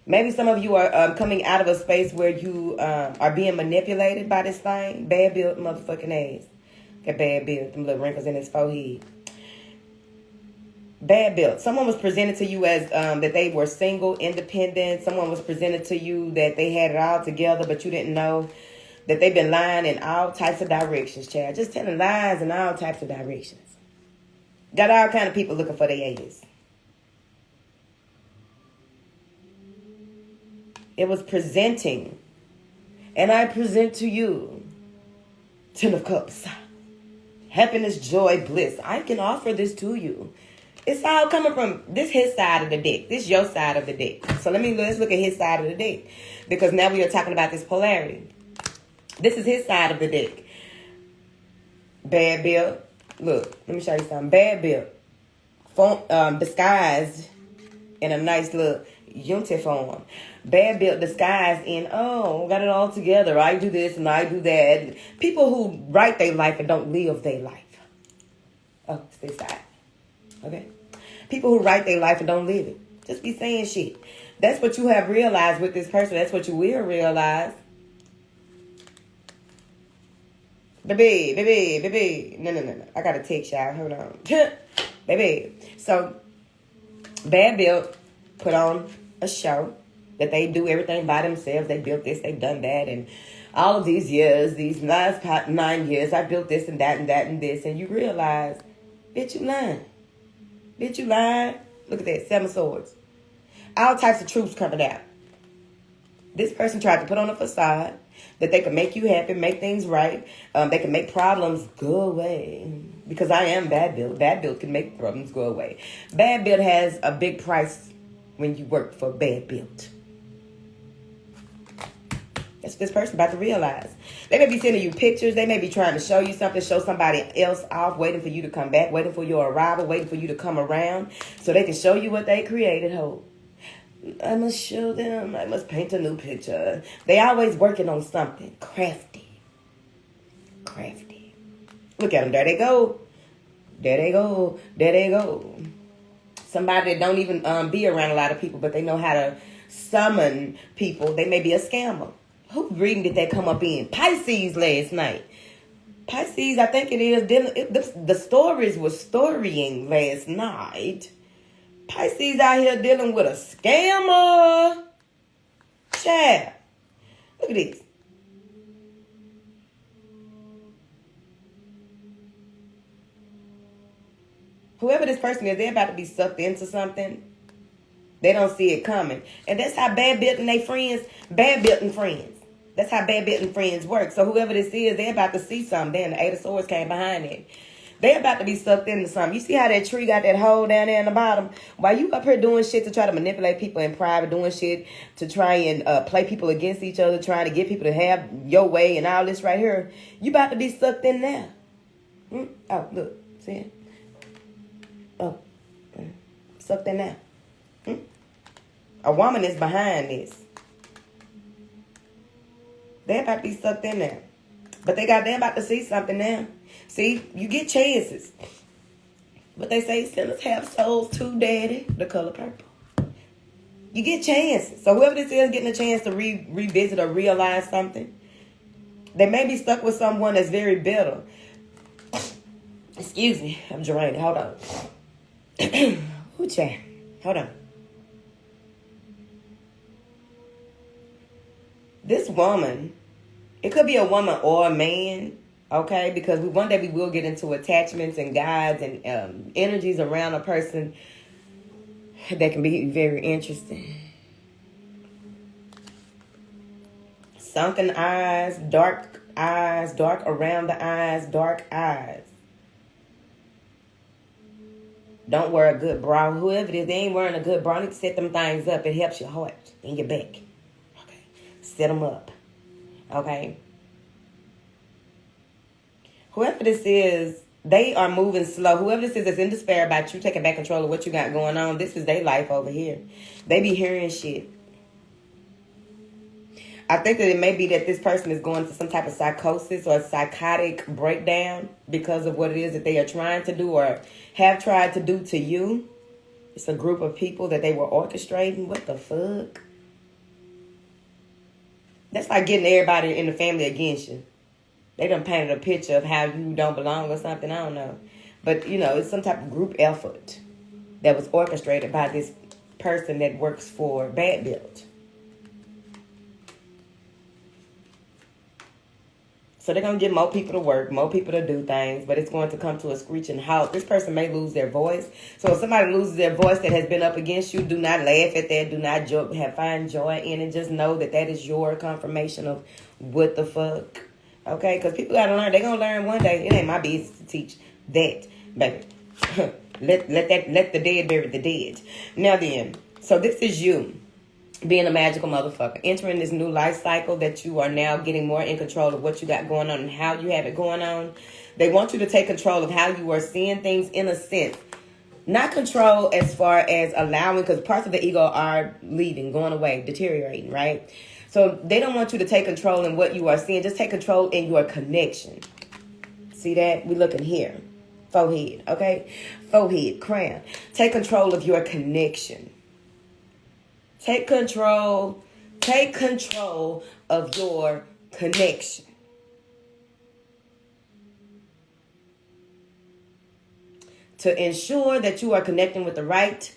Maybe some of you are coming out of a space where you are being manipulated by this thing. Bad built motherfucking ass. Got bad built. Them little wrinkles in his forehead. Bad built. Someone was presented to you as that they were single, independent. Someone was presented to you that they had it all together, but you didn't know that they've been lying in all types of directions, child. Just telling lies in all types of directions. Got all kind of people looking for their ass. It was presenting. And I present to you 10 of Cups. Happiness, joy, bliss. I can offer this to you. It's all coming from this his side of the deck. This your side of the deck. So let's look at his side of the deck. Because now we are talking about this polarity. This is his side of the deck. Bad built. Look, let me show you something. Bad built. Disguised in a nice little uniform. Bad built disguised in, got it all together. I do this and I do that. People who write their life and don't live their life. Oh, it's this side. Okay? People who write their life and don't live it. Just be saying shit. That's what you have realized with this person. That's what you will realize. Baby. No. I got a text, y'all. Hold on. Baby. So, Bad Built put on a show that they do everything by themselves. They built this, they've done that. And all of these years, these last 9 years, I built this and that and that and this. And you realize, bitch, you lying. Bitch, you lying. Look at that. 7 swords. All types of truths coming out. This person tried to put on a facade that they can make you happy, make things right. They can make problems go away. Because I am Bad Built. Bad Built can make problems go away. Bad Built has a big price when you work for Bad Built. That's what this person about to realize. They may be sending you pictures. They may be trying to show you something, show somebody else off, waiting for you to come back, waiting for your arrival, waiting for you to come around so they can show you what they created. I must show them. I must paint a new picture. They always working on something. Crafty. Look at them. There they go. There they go. There they go. Somebody that don't even be around a lot of people, but they know how to summon people. They may be a scammer. Who reading did that come up in? Pisces last night. Pisces, I think it is. The stories were storying last night. Pisces out here dealing with a scammer. Child. Look at this. Whoever this person is, they're about to be sucked into something. They don't see it coming. And that's how bad building friends. That's how bad building friends work. So whoever this is, they're about to see something. Then the Eight of Swords came behind it. They're about to be sucked into something. You see how that tree got that hole down there in the bottom? While you up here doing shit to try to manipulate people in private, doing shit to try and play people against each other, trying to get people to have your way and all this right here, you about to be sucked in there. Oh, look. See it? Oh, sucked in there. A woman is behind this. They're about to be sucked in there. But they're about to see something now. See, you get chances. But they say sinners have souls too, daddy. The color purple. You get chances. So whoever this is getting a chance to revisit or realize something, they may be stuck with someone that's very bitter. Excuse me. I'm drained. Hold on. Ooh, child. Hold on. This woman, it could be a woman or a man, okay? Because one day we will get into attachments and guides and energies around a person that can be very interesting. Sunken eyes, dark around the eyes, dark eyes. Don't wear a good bra. Whoever it is, they ain't wearing a good bra. You need to set them things up. It helps your heart and your back. Okay. Set them up. Okay. Whoever this is, they are moving slow. Whoever this is that's in despair about you taking back control of what you got going on, this is their life over here. They be hearing shit. I think that it may be that this person is going through some type of psychosis or psychotic breakdown because of what it is that they are trying to do or have tried to do to you. It's a group of people that they were orchestrating. What the fuck? That's like getting everybody in the family against you. They done painted a picture of how you don't belong or something. I don't know. But, you know, it's some type of group effort that was orchestrated by this person that works for Bad Built. So they're going to get more people to work, more people to do things, but it's going to come to a screeching halt. This person may lose their voice. So if somebody loses their voice that has been up against you, do not laugh at that. Do not find joy in it. Just know that that is your confirmation of what the fuck. Okay? Because people got to learn. They're going to learn one day. It ain't my business to teach that, baby. let the dead bury the dead. Now then, so this is you. Being a magical motherfucker. Entering this new life cycle that you are now getting more in control of what you got going on and how you have it going on. They want you to take control of how you are seeing things in a sense. Not control as far as allowing, because parts of the ego are leaving, going away, deteriorating, right? So they don't want you to take control in what you are seeing. Just take control in your connection. See that? We're looking here. Forehead, okay? Forehead, crown. Take control of your connection. Take control of your connection. To ensure that you are connecting with the right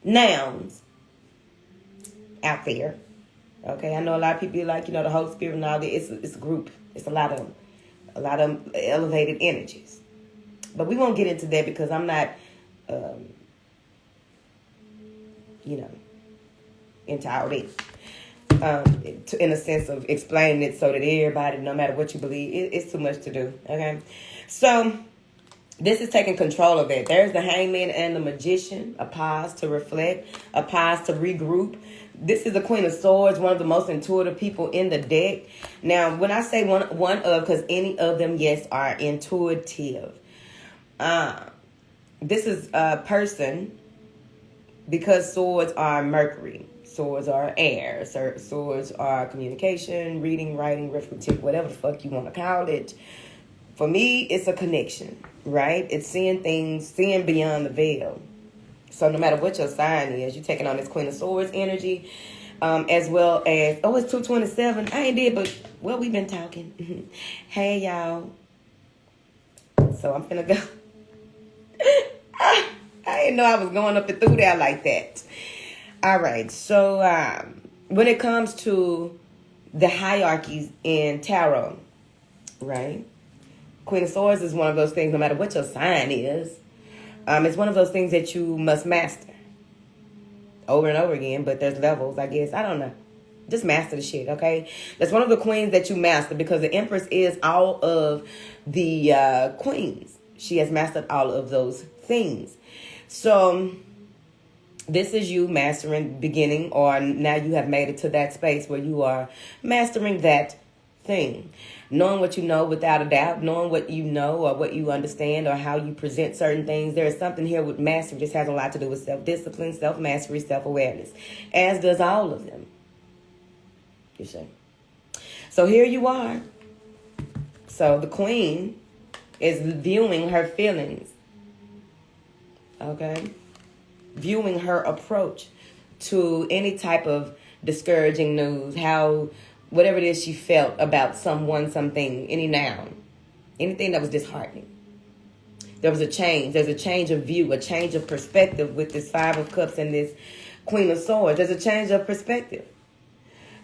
nouns out there. Okay, I know a lot of people like, the Holy Spirit and all that. It's a group. It's a lot of elevated energies. But we won't get into that because I'm not into all this. In a sense of explaining it so that everybody, no matter what you believe, it's too much to do. Okay? So, this is taking control of that. There's the Hangman and the Magician. A pause to reflect. A pause to regroup. This is the Queen of Swords, one of the most intuitive people in the deck. Now, when I say one of, because any of them, yes, are intuitive. This is a person. Because swords are Mercury, swords are air, swords are communication, reading, writing, arithmetic, whatever the fuck you want to call it. For me, it's a connection, right? It's seeing things, seeing beyond the veil. So no matter what your sign is, you're taking on this Queen of Swords energy, as well as, oh, it's 227. I ain't did, but, well, we've been talking. Hey, y'all. So I'm finna go. I didn't know I was going up and through there like that. All right. So when it comes to the hierarchies in tarot, right? Queen of Swords is one of those things, no matter what your sign is, it's one of those things that you must master over and over again, but there's levels, I guess. I don't know. Just master the shit, okay? That's one of the queens that you master, because the Empress is all of the queens. She has mastered all of those things. So this is you mastering, beginning, or now you have made it to that space where you are mastering that thing. Knowing what you know without a doubt, knowing what you know or what you understand or how you present certain things. There is something here with mastery. This has a lot to do with self-discipline, self-mastery, self-awareness, as does all of them. You see? So here you are. So the queen is viewing her feelings. Okay? Viewing her approach to any type of discouraging news, how whatever it is she felt about someone, something, any noun, anything that was disheartening. There was a change. There's a change of view, a change of perspective with this Five of Cups and this Queen of Swords. There's a change of perspective.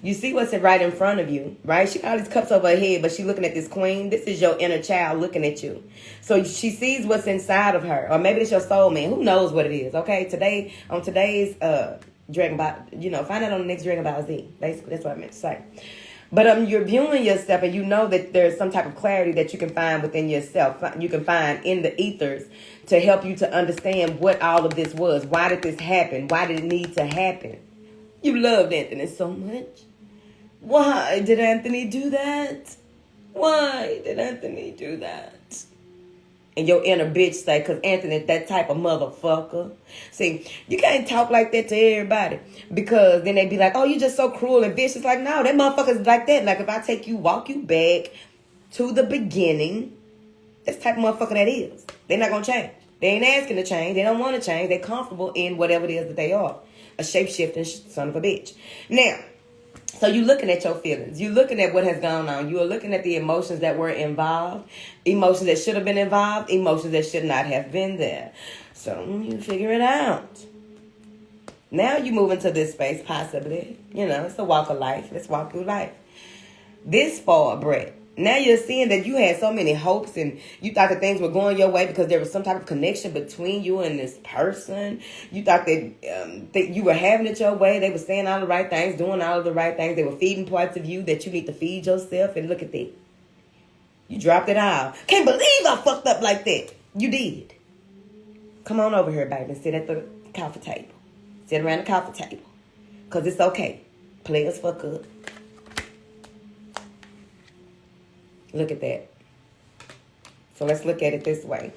You see what's right in front of you, right? She got all these cups over her head, but she's looking at this queen. This is your inner child looking at you. So she sees what's inside of her. Or maybe it's your soul man. Who knows what it is, okay? Today, on today's Dragon Ball, find out on the next Dragon Ball Z. Basically, that's what I meant to say. But you're viewing yourself, and you know that there's some type of clarity that you can find within yourself. You can find in the ethers to help you to understand what all of this was. Why did this happen? Why did it need to happen? You loved Anthony so much. Why did Anthony do that? Why did Anthony do that? And your inner bitch say, because Anthony's that type of motherfucker. See, you can't talk like that to everybody. Because then they be like, oh, you just so cruel and vicious. Like, no, that motherfucker's like that. Like, if I take you, walk you back to the beginning, that's the type of motherfucker that is. They're not going to change. They ain't asking to change. They don't want to change. They're comfortable in whatever it is that they are. A shape-shifting son of a bitch. Now, so you're looking at your feelings. You're looking at what has gone on. You are looking at the emotions that were involved. Emotions that should have been involved. Emotions that should not have been there. So you figure it out. Now you move into this space, possibly. It's a walk of life. Let's walk through life. This spoiled brat. Now you're seeing that you had so many hopes and you thought that things were going your way because there was some type of connection between you and this person. You thought that you were having it your way. They were saying all the right things, doing all of the right things. They were feeding parts of you that you need to feed yourself. And look at that. You dropped it all. Can't believe I fucked up like that. You did. Come on over here, baby, and sit at the coffee table. Sit around the coffee table. Because it's okay. Players fuck up. Look at that. So let's look at it this way.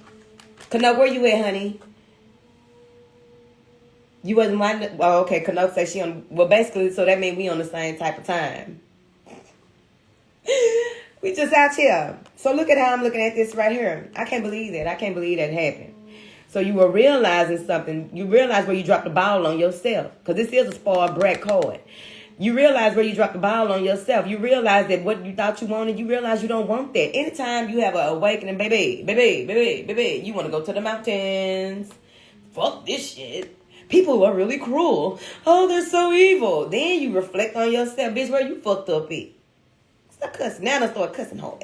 Kano, where you at, honey? You wasn't minding? Oh, okay. Kano says she on. Well, basically, so that means we on the same type of time. We just out here. So look at how I'm looking at this right here. I can't believe that. I can't believe that happened. So you were realizing something. You realize where you dropped the ball on yourself. Because this is a spoiled brat card. You realize where you dropped the ball on yourself. You realize that what you thought you wanted, you realize you don't want that. Anytime you have an awakening, baby, you want to go to the mountains. Fuck this shit. People are really cruel. Oh, they're so evil. Then you reflect on yourself. Bitch, where you fucked up at? Stop cussing. Now don't start cussing hard.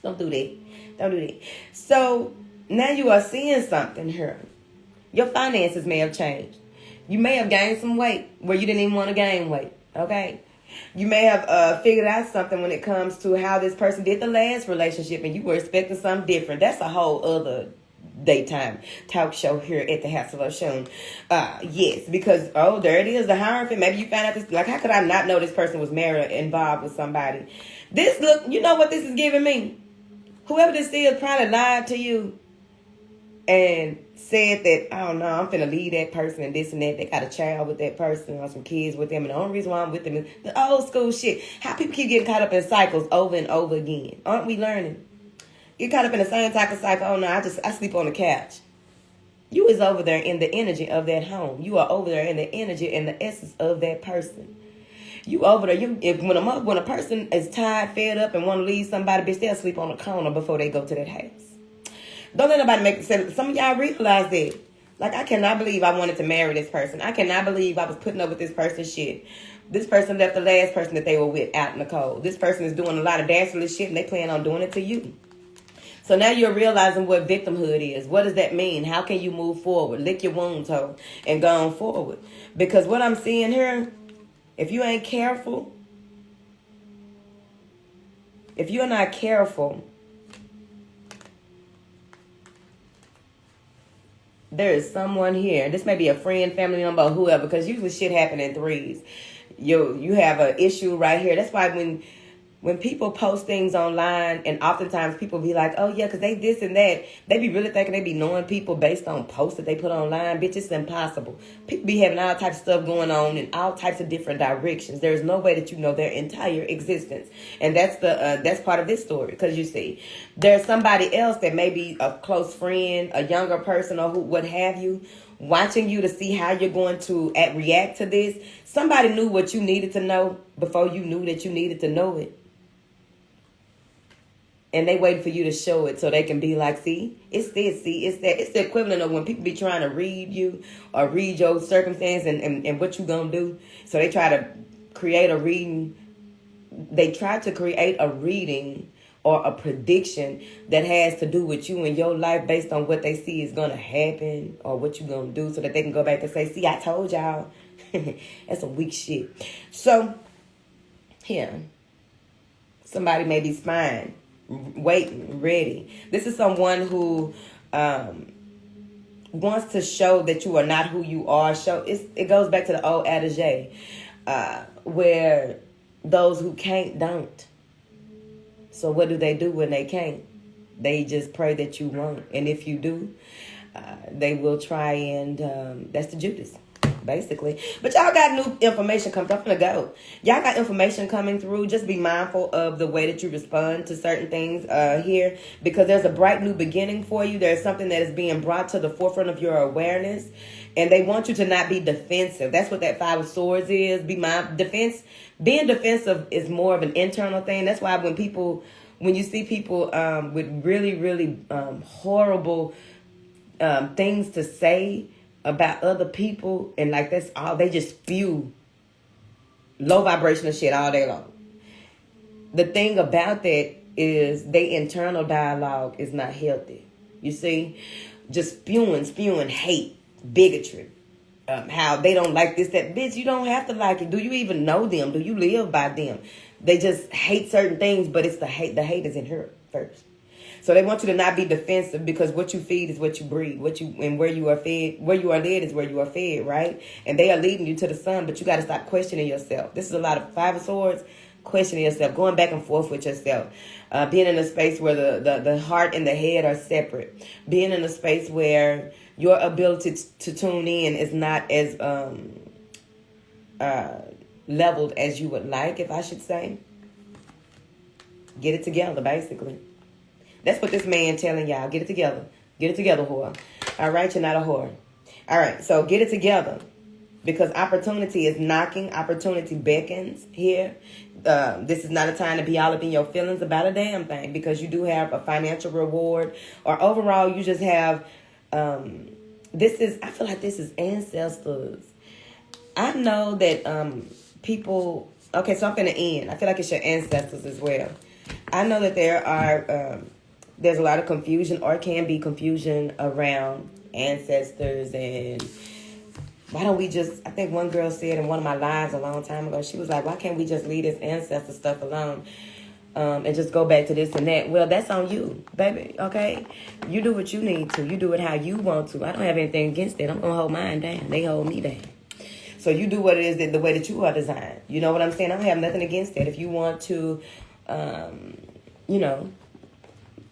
Don't do that. Don't do that. So now you are seeing something here. Your finances may have changed. You may have gained some weight where you didn't even want to gain weight, okay? You may have figured out something when it comes to how this person did the last relationship and you were expecting something different. That's a whole other daytime talk show here at the House of Oshun. Yes, because, there it is, the Hierophant. Maybe you found out this, like, how could I not know this person was married, involved with somebody? This, look, you know what this is giving me? Whoever this is probably lied to you and said that, oh no, I'm finna leave that person and this and that. They got a child with that person or some kids with them. And the only reason why I'm with them is the old school shit. How people keep getting caught up in cycles over and over again. Aren't we learning? You caught up in the same type of cycle. Oh no, I sleep on the couch. You is over there in the energy of that home. You are over there in the energy and the essence of that person. You over there. When a person is tired, fed up, and want to leave somebody, bitch, they'll sleep on the corner before they go to that house. Don't let nobody make sense. Some of y'all realize that. Like, I cannot believe I wanted to marry this person. I cannot believe I was putting up with this person's shit. This person left the last person that they were with out in the cold. This person is doing a lot of dancerless shit, and they plan on doing it to you. So now you're realizing what victimhood is. What does that mean? How can you move forward? Lick your wounds, hoe, and go on forward. Because what I'm seeing here, if you ain't careful, if you're not careful, there is someone here. This may be a friend, family member, or whoever, because usually shit happen in threes. You have an issue right here. That's why when people post things online, and oftentimes people be like, oh yeah, because they this and that, they be really thinking they be knowing people based on posts that they put online. Bitch, it's impossible. People be having all types of stuff going on in all types of different directions. There's no way that you know their entire existence. And that's part of this story. Because you see, there's somebody else that may be a close friend, a younger person, or what have you, watching you to see how you're going to react to this. Somebody knew what you needed to know before you knew that you needed to know it. And they waiting for you to show it so they can be like, see, it's this, see, it's that. It's the equivalent of when people be trying to read you or read your circumstance and what you gonna do. So they try to create a reading. They try to create a reading or a prediction that has to do with you and your life based on what they see is gonna happen or what you gonna do, so that they can go back and say, see, I told y'all. That's some weak shit. So, here, somebody may be spying, waiting, ready. This is someone who wants to show that you are not who you are. It goes back to the old adage, where those who can't don't. So what do they do when they can't? They just pray that you won't. And if you do, they will try and that's the Judas, basically. But y'all got new information coming. I'm gonna go. Y'all got information coming through. Just be mindful of the way that you respond to certain things here, because there's a bright new beginning for you. There's something that is being brought to the forefront of your awareness, and they want you to not be defensive. That's what that Five of Swords is. Being defensive is more of an internal thing. That's why when you see people with really, really horrible things to say about other people, and like that's all, they just spew low vibrational shit all day long. The thing about that is their internal dialogue is not healthy. You see, just spewing hate, bigotry, how they don't like this, that. Bitch, you don't have to like it. Do you even know them? Do you live by them? They just hate certain things, but it's the hate. The hate is in her first. So they want you to not be defensive, because what you feed is what you breed. And where you are led is where you are fed, right? And they are leading you to the sun, but you got to stop questioning yourself. This is a lot of Five of Swords, questioning yourself, going back and forth with yourself, being in a space where the heart and the head are separate, being in a space where your ability to tune in is not as leveled as you would like, if I should say. Get it together, basically. That's what this man telling y'all. Get it together. Get it together, whore. All right, you're not a whore. All right, so get it together, because opportunity is knocking. Opportunity beckons here. This is not a time to be all up in your feelings about a damn thing, because you do have a financial reward, or overall you just have, I feel like this is ancestors. I know that people, okay, so I'm finna end. I feel like it's your ancestors as well. I know that there's a lot of confusion, or can be confusion, around ancestors. And why don't we just, I think one girl said in one of my lives a long time ago, she was like, why can't we just leave this ancestor stuff alone and just go back to this and that? Well, that's on you, baby, okay? You do what you need to. You do it how you want to. I don't have anything against it. I'm going to hold mine down. They hold me down. So you do what it is the way that you are designed. You know what I'm saying? I don't have nothing against that. If you want to,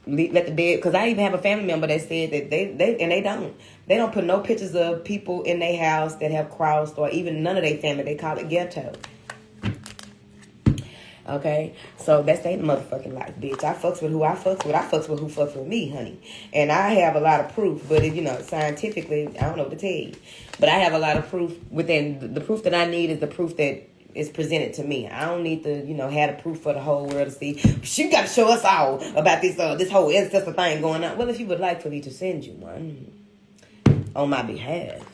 let the dead, because I even have a family member that said that they don't put no pictures of people in their house that have crossed, or even none of their family. They call it ghetto. Okay, so that's their motherfucking life, bitch. I fucks with who I fucks with. I fucks with who fucks with me, honey. And I have a lot of proof, but scientifically, I don't know what to tell you. But I have a lot of proof within the proof that I need is the proof that is presented to me. I don't need to, have the proof for the whole world to see. You got to show us all about this whole ancestor thing going on. Well, if you would like for me to send you one on my behalf.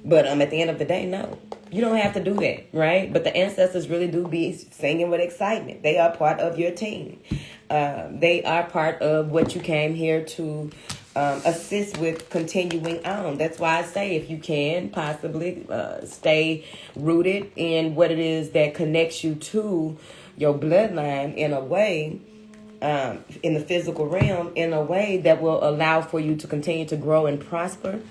But at the end of the day, no. You don't have to do that, right? But the ancestors really do be singing with excitement. They are part of your team. They are part of what you came here to assist with continuing on. That's why I say if you can possibly stay rooted in what it is that connects you to your bloodline in a way, in the physical realm, in a way that will allow for you to continue to grow and prosper.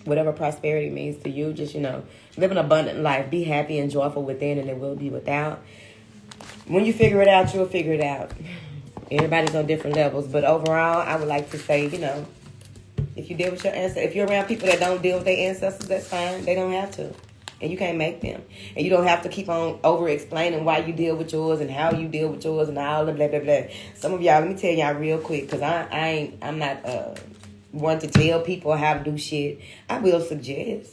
Whatever prosperity means to you, just, live an abundant life. Be happy and joyful within, and it will be without. When you figure it out, you'll figure it out. Everybody's on different levels. But overall, I would like to say, if you deal with your ancestors, if you're around people that don't deal with their ancestors, that's fine. They don't have to. And you can't make them. And you don't have to keep on over-explaining why you deal with yours and how you deal with yours and all the blah, blah, blah. Some of y'all, let me tell y'all real quick, because I'm not one to tell people how to do shit. I will suggest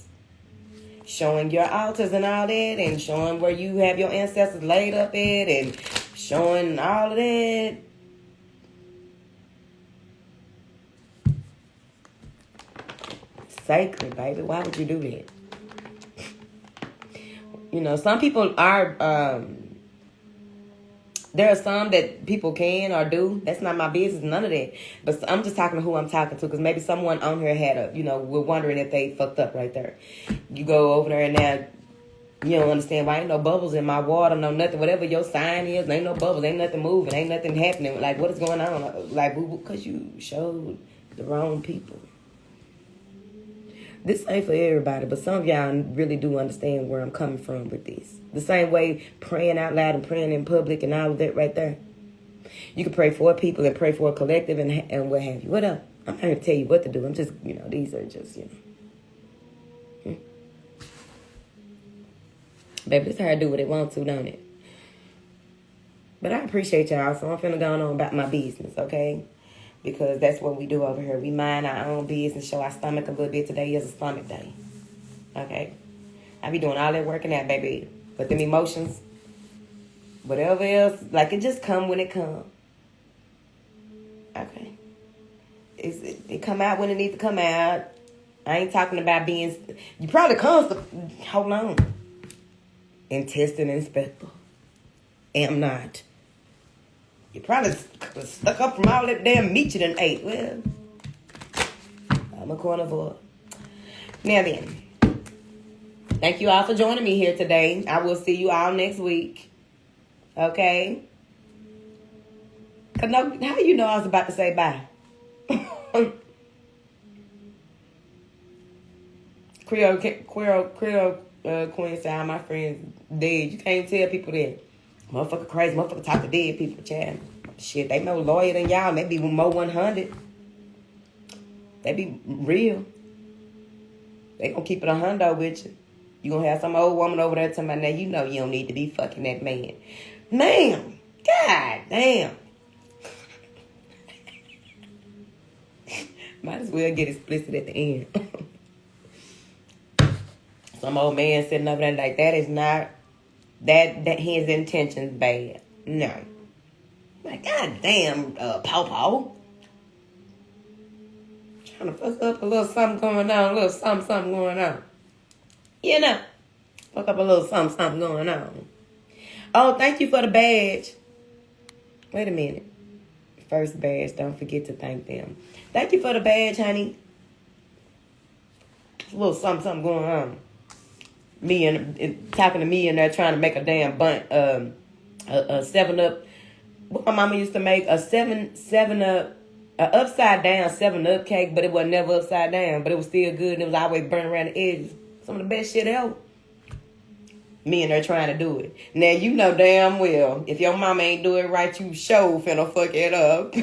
showing your altars and all that, and showing where you have your ancestors laid up at, and showing all of that. Sacred, baby. Why would you do that? Some people are, there are some that people can or do. That's not my business, none of that. But I'm just talking to who I'm talking to, because maybe someone on here had we're wondering if they fucked up right there. You go over there and now you don't understand why ain't no bubbles in my water, no nothing. Whatever your sign is, ain't no bubbles, ain't nothing moving, ain't nothing happening. Like, what is going on? Like, because you showed the wrong people. This ain't for everybody, but some of y'all really do understand where I'm coming from with this. The same way praying out loud and praying in public and all of that right there. You can pray for people and pray for a collective and what have you. What up? I'm not going to tell you what to do. I'm just, these are just, Baby, this is how I do what it wants to, don't it? But I appreciate y'all, so I'm finna go on about my business, okay? Because that's what we do over here. We mind our own business, show our stomach a little bit. Today is a stomach day. Okay? I be doing all that working out, baby. But them emotions, whatever else, like it just come when it come. Okay? It come out when it needs to come out. I ain't talking about being... You probably hold on. Intestine inspector. Am not. You probably stuck up from all that damn meat you done ate. Well, I'm a carnivore. Now then, thank you all for joining me here today. I will see you all next week. Okay? How you know I was about to say bye? Creole Queen said, my friends dead. You can't tell people that. Motherfucker crazy. Motherfucker talk to dead people, child. Shit, they more loyal than y'all. They be more 100. They be real. They gonna keep it 100 with you. You gonna have some old woman over there talking about, now you know you don't need to be fucking that man. Ma'am. God damn. Might as well get explicit at the end. Some old man sitting over there like, that is not... That his intentions bad. No. Like, goddamn, Paw. Trying to fuck up a little something going on. A little something going on. Fuck up a little something going on. Oh, thank you for the badge. Wait a minute. First badge, don't forget to thank them. Thank you for the badge, honey. A little something going on. Me and talking to me and they're trying to make a damn bunt, a 7-Up. What my mama used to make, a 7-Up, a upside down 7-Up cake, but it was never upside down, but it was still good and it was always burning around the edges. Some of the best shit ever. Me and her trying to do it. Now you know damn well, if your mama ain't do it right, you sure finna fuck it up.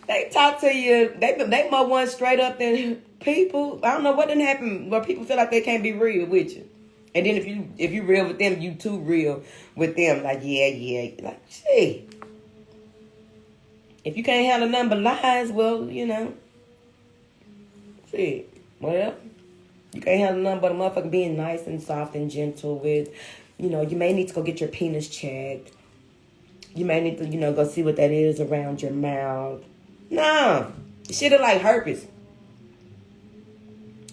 They talk to you. They more one straight up than people, I don't know what done happened where people feel like they can't be real with you. And then if you real with them, you too real with them. Like, yeah. Like, shit. If you can't handle nothing but lies, well, shit. Well, you can't handle nothing but a motherfucker being nice and soft and gentle with, you may need to go get your penis checked. You may need to, go see what that is around your mouth. No. Shit is like herpes.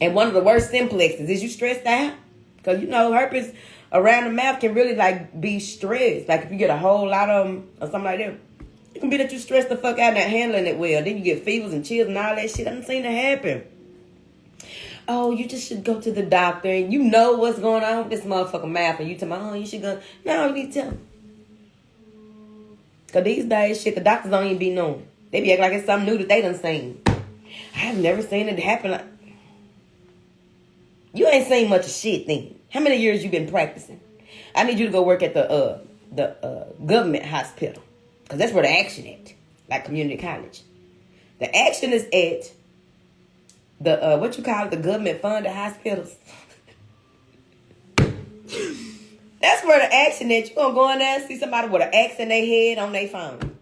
And one of the worst simplexes is you stressed out. Because, herpes around the mouth can really, like, be stressed. Like, if you get a whole lot of them or something like that, it can be that you stress the fuck out and not handling it well. Then you get fevers and chills and all that shit. I done seen it happen. Oh, you just should go to the doctor and you know what's going on with this motherfucking mouth. And you tell me, oh, you should go. No, you need to tell them. Because these days, shit, the doctors don't even be knowing. They be acting like it's something new that they done seen. I have never seen it happen like... You ain't seen much of shit then. How many years you been practicing? I need you to go work at the government hospital. Because that's where the action at. Like community college. The action is at the, the government funded hospitals. That's where the action at. You gonna go in there and see somebody with an axe in their head on their phone.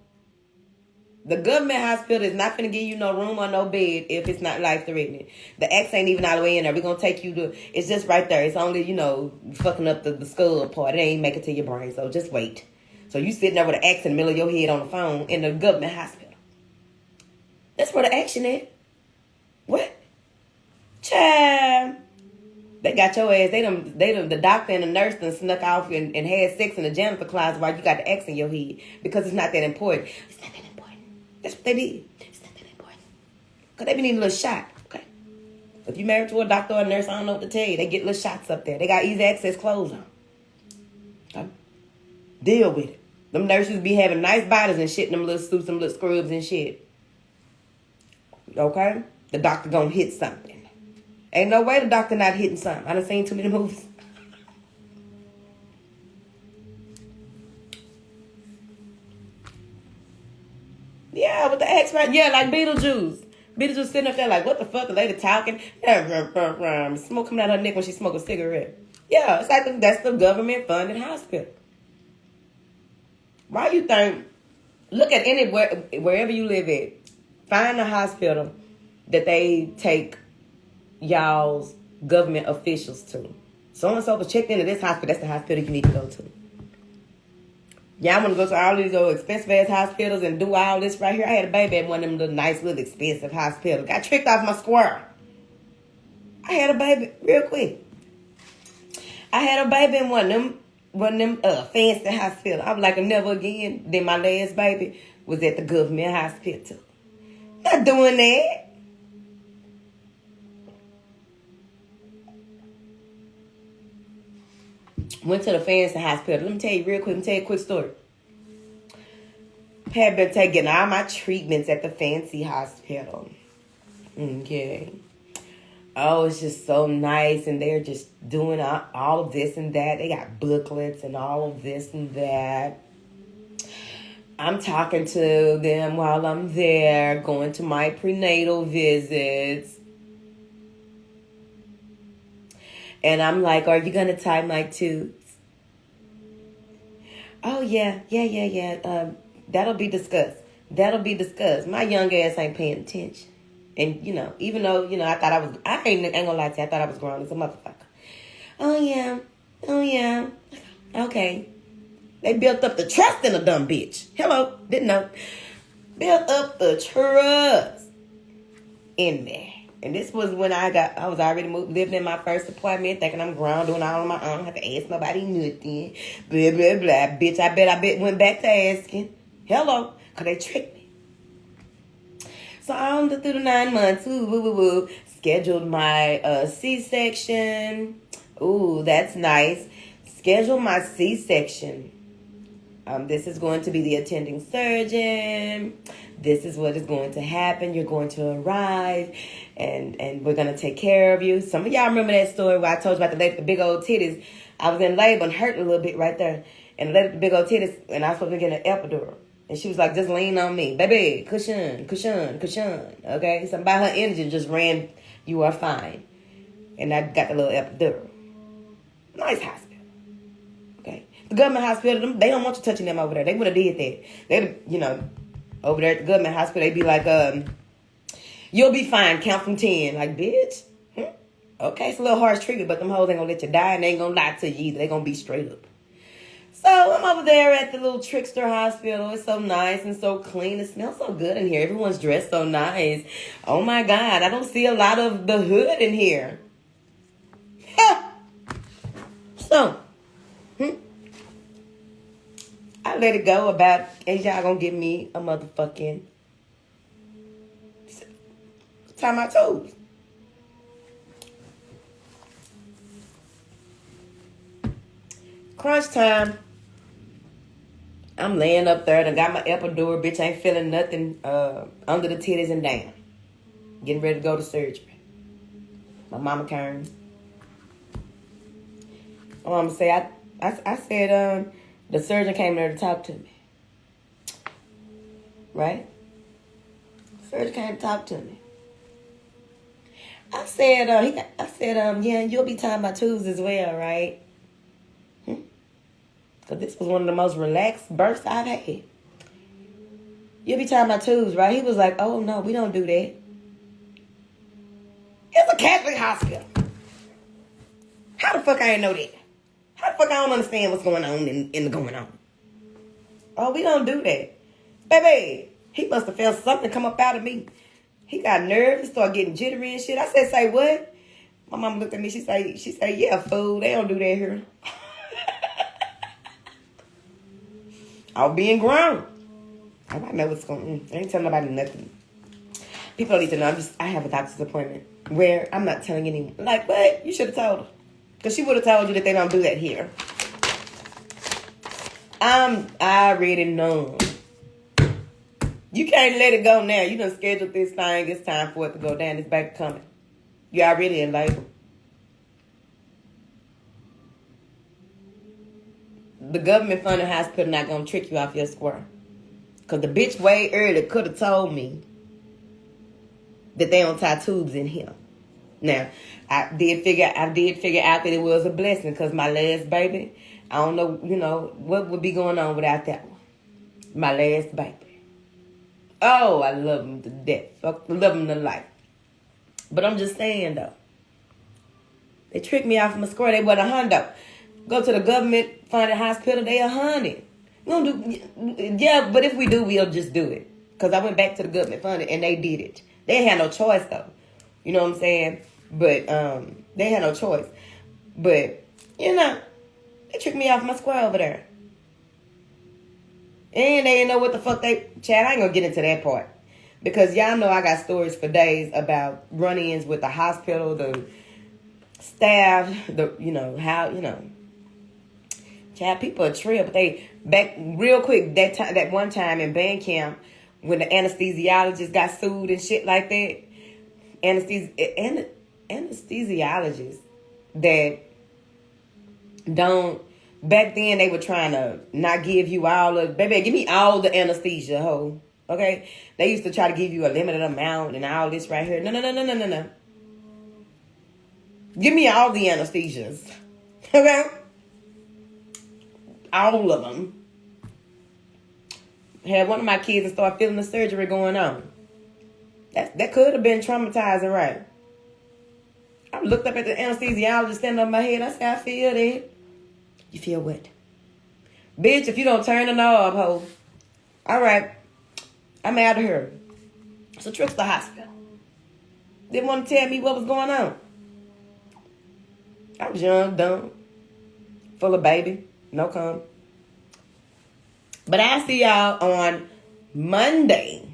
The government hospital is not going to give you no room or no bed if it's not life-threatening. The X ain't even all the way in there. We're going to take you to... It's just right there. It's only, fucking up the skull part. It ain't make it to your brain, so just wait. So you sitting there with an X in the middle of your head on the phone in the government hospital. That's where the action is. What? Child. They got your ass. The doctor and the nurse done snuck off and had sex in the janitor closet while you got the X in your head because it's not that important. It's not that important. That's what they did. It's not that important. Because they be needing a little shot, okay? If you married to a doctor or a nurse, I don't know what to tell you. They get little shots up there. They got easy access clothes on. Okay? Deal with it. Them nurses be having nice bodies and shit in them little suits, them little scrubs and shit. Okay? The doctor gonna hit something. Ain't no way the doctor not hitting something. I done seen too many movies. Yeah, with the expert. Yeah, like Beetlejuice. Beetlejuice sitting up there like, what the fuck? The lady talking. Smoke coming out her neck when she smoke a cigarette. Yeah, it's like that's the government-funded hospital. Why you think... Look at wherever you live at. Find a hospital that they take y'all's government officials to. So-and-so was checked into this hospital. That's the hospital you need to go to. Yeah, I want to go to all these old expensive-ass hospitals and do all this right here. I had a baby at one of them little nice, little expensive hospitals. Got tricked off my squirrel. I had a baby real quick. I had a baby in one of them fancy hospitals. I was like, never again. Then my last baby was at the government hospital. Not doing that. Went to the fancy hospital. Let me tell you real quick. Let me tell you a quick story. Had been taking all my treatments at the fancy hospital. Okay. Oh, it's just so nice. And they're just doing all of this and that. They got booklets and all of this and that. I'm talking to them while I'm there, going to my prenatal visits. And I'm like, are you going to tie my tubes? Oh, yeah. That'll be discussed. My young ass ain't paying attention. And, even though, I thought I ain't gonna lie to you, I thought I was grown as a motherfucker. Oh, yeah. Okay. They built up the trust in a dumb bitch. Hello. Didn't know. Built up the trust in there. And this was when I was already living in my first apartment, thinking I'm grown, doing all on my own. I have to ask nobody nothing. Blah, blah, blah. Bitch, I bet went back to asking. Hello. Because they tricked me. So on through the 9 months, scheduled my C-section. Ooh, that's nice. Scheduled my C-section. This is going to be the attending surgeon. This is what is going to happen. You're going to arrive, and we're going to take care of you. Some of y'all remember that story where I told you about the lady with the big old titties. I was in labor and hurt a little bit right there. And the lady with the big old titties, and I was supposed to get an epidural. And she was like, just lean on me. Baby, cushion. Okay? Something about her energy just ran, You are fine. And I got the little epidural. Nice hospital. Okay. The government hospital, they don't want you touching them over there. They would have did that. They, over there at the government hospital, they be like, you'll be fine. Count from 10. Like, bitch. Okay, it's a little harsh treatment, but them hoes ain't gonna let you die, and they ain't gonna lie to you either. They gonna be straight up. So I'm over there at the little trickster hospital. It's so nice and so clean. It smells so good in here. Everyone's dressed so nice. Oh my God, I don't see a lot of the hood in here. So, I let it go about, ain't y'all gonna give me a motherfucking tie my toes. Crunch time. I'm laying up there and got my epidural. Bitch, ain't feeling nothing under the titties and down. Getting ready to go to surgery. My mama came. My mama said, I said, the surgeon came there to talk to me. Right? The surgeon came to talk to me. I said, yeah, you'll be tying my tubes as well, right? Because this was one of the most relaxed births I've had. You'll be tying my tubes, right? He was like, oh, no, we don't do that. It's a Catholic hospital. How the fuck I didn't know that? How the fuck I don't understand what's going on in the going on? Oh, we don't do that. Baby, he must have felt something come up out of me. He got nervous, started getting jittery and shit. I said, say what? My mama looked at me, she said, yeah, fool, they don't do that here. I was being grown. I know what's going on. I ain't telling nobody nothing. People don't need to know. I have a doctor's appointment where I'm not telling anyone. Like, what? You should have told her. Because she would have told you that they don't do that here. I already know. You can't let it go now. You done scheduled this thing. It's time for it to go down. It's back coming. You already in labor. The government-funded hospital not going to trick you off your square. Because the bitch way earlier could have told me that they don't tie tubes in here. Now, I did figure out that it was a blessing because my last baby, I don't know, what would be going on without that one. My last baby. Oh, I love him to death. I love him to life. But I'm just saying, though. They tricked me off my square. They wasn't $100. Go to the government-funded hospital, they $100. We don't do, yeah, but if we do, we'll just do it. Because I went back to the government-funded, and they did it. They had no choice, though. You know what I'm saying? But they had no choice. But, they tricked me off my square over there. And they didn't know what the fuck Chad, I ain't gonna get into that part. Because y'all know I got stories for days about run-ins with the hospital, the staff, Chad, people are trill, but they, back real quick, that one time in band camp, when the anesthesiologist got sued and shit like that, anesthesiologists that don't, back then they were trying to not give you all of, baby, give me all the anesthesia, ho. Okay? They used to try to give you a limited amount and all this right here. No. Give me all the anesthesias. Okay? All of them. Had one of my kids and start feeling the surgery going on. That could have been traumatizing, right? I looked up at the anesthesiologist standing on my head. I said, I feel that. You feel what? Bitch, if you don't turn the knob, ho. All right. I'm out of here. So Trickster Hospital. Didn't want to tell me what was going on. I was young, dumb, full of baby, no cum. But I see y'all on Monday.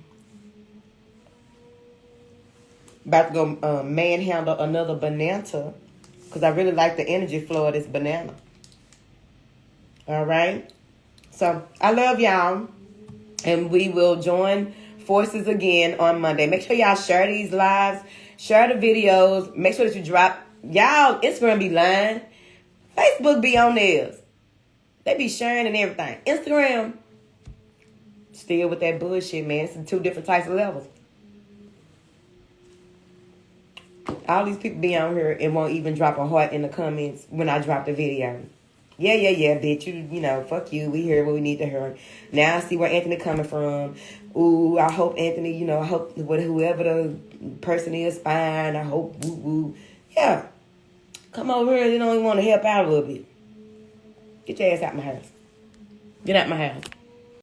About to go manhandle another banana. Because I really like the energy flow of this banana. All right? So, I love y'all. And we will join forces again on Monday. Make sure y'all share these lives. Share the videos. Make sure that you drop. Y'all, Instagram be lying. Facebook be on theirs. They be sharing and everything. Instagram, still with that bullshit, man. It's in two different types of levels. All these people be on here and won't even drop a heart in the comments when I drop the video. Yeah, bitch. You know, fuck you. We hear what we need to hear. Now I see where Anthony coming from. Ooh, I hope Anthony, I hope whoever the person is fine. I hope woo. Yeah. Come over here. You know, you want to help out a little bit. Get your ass out my house. Get out my house.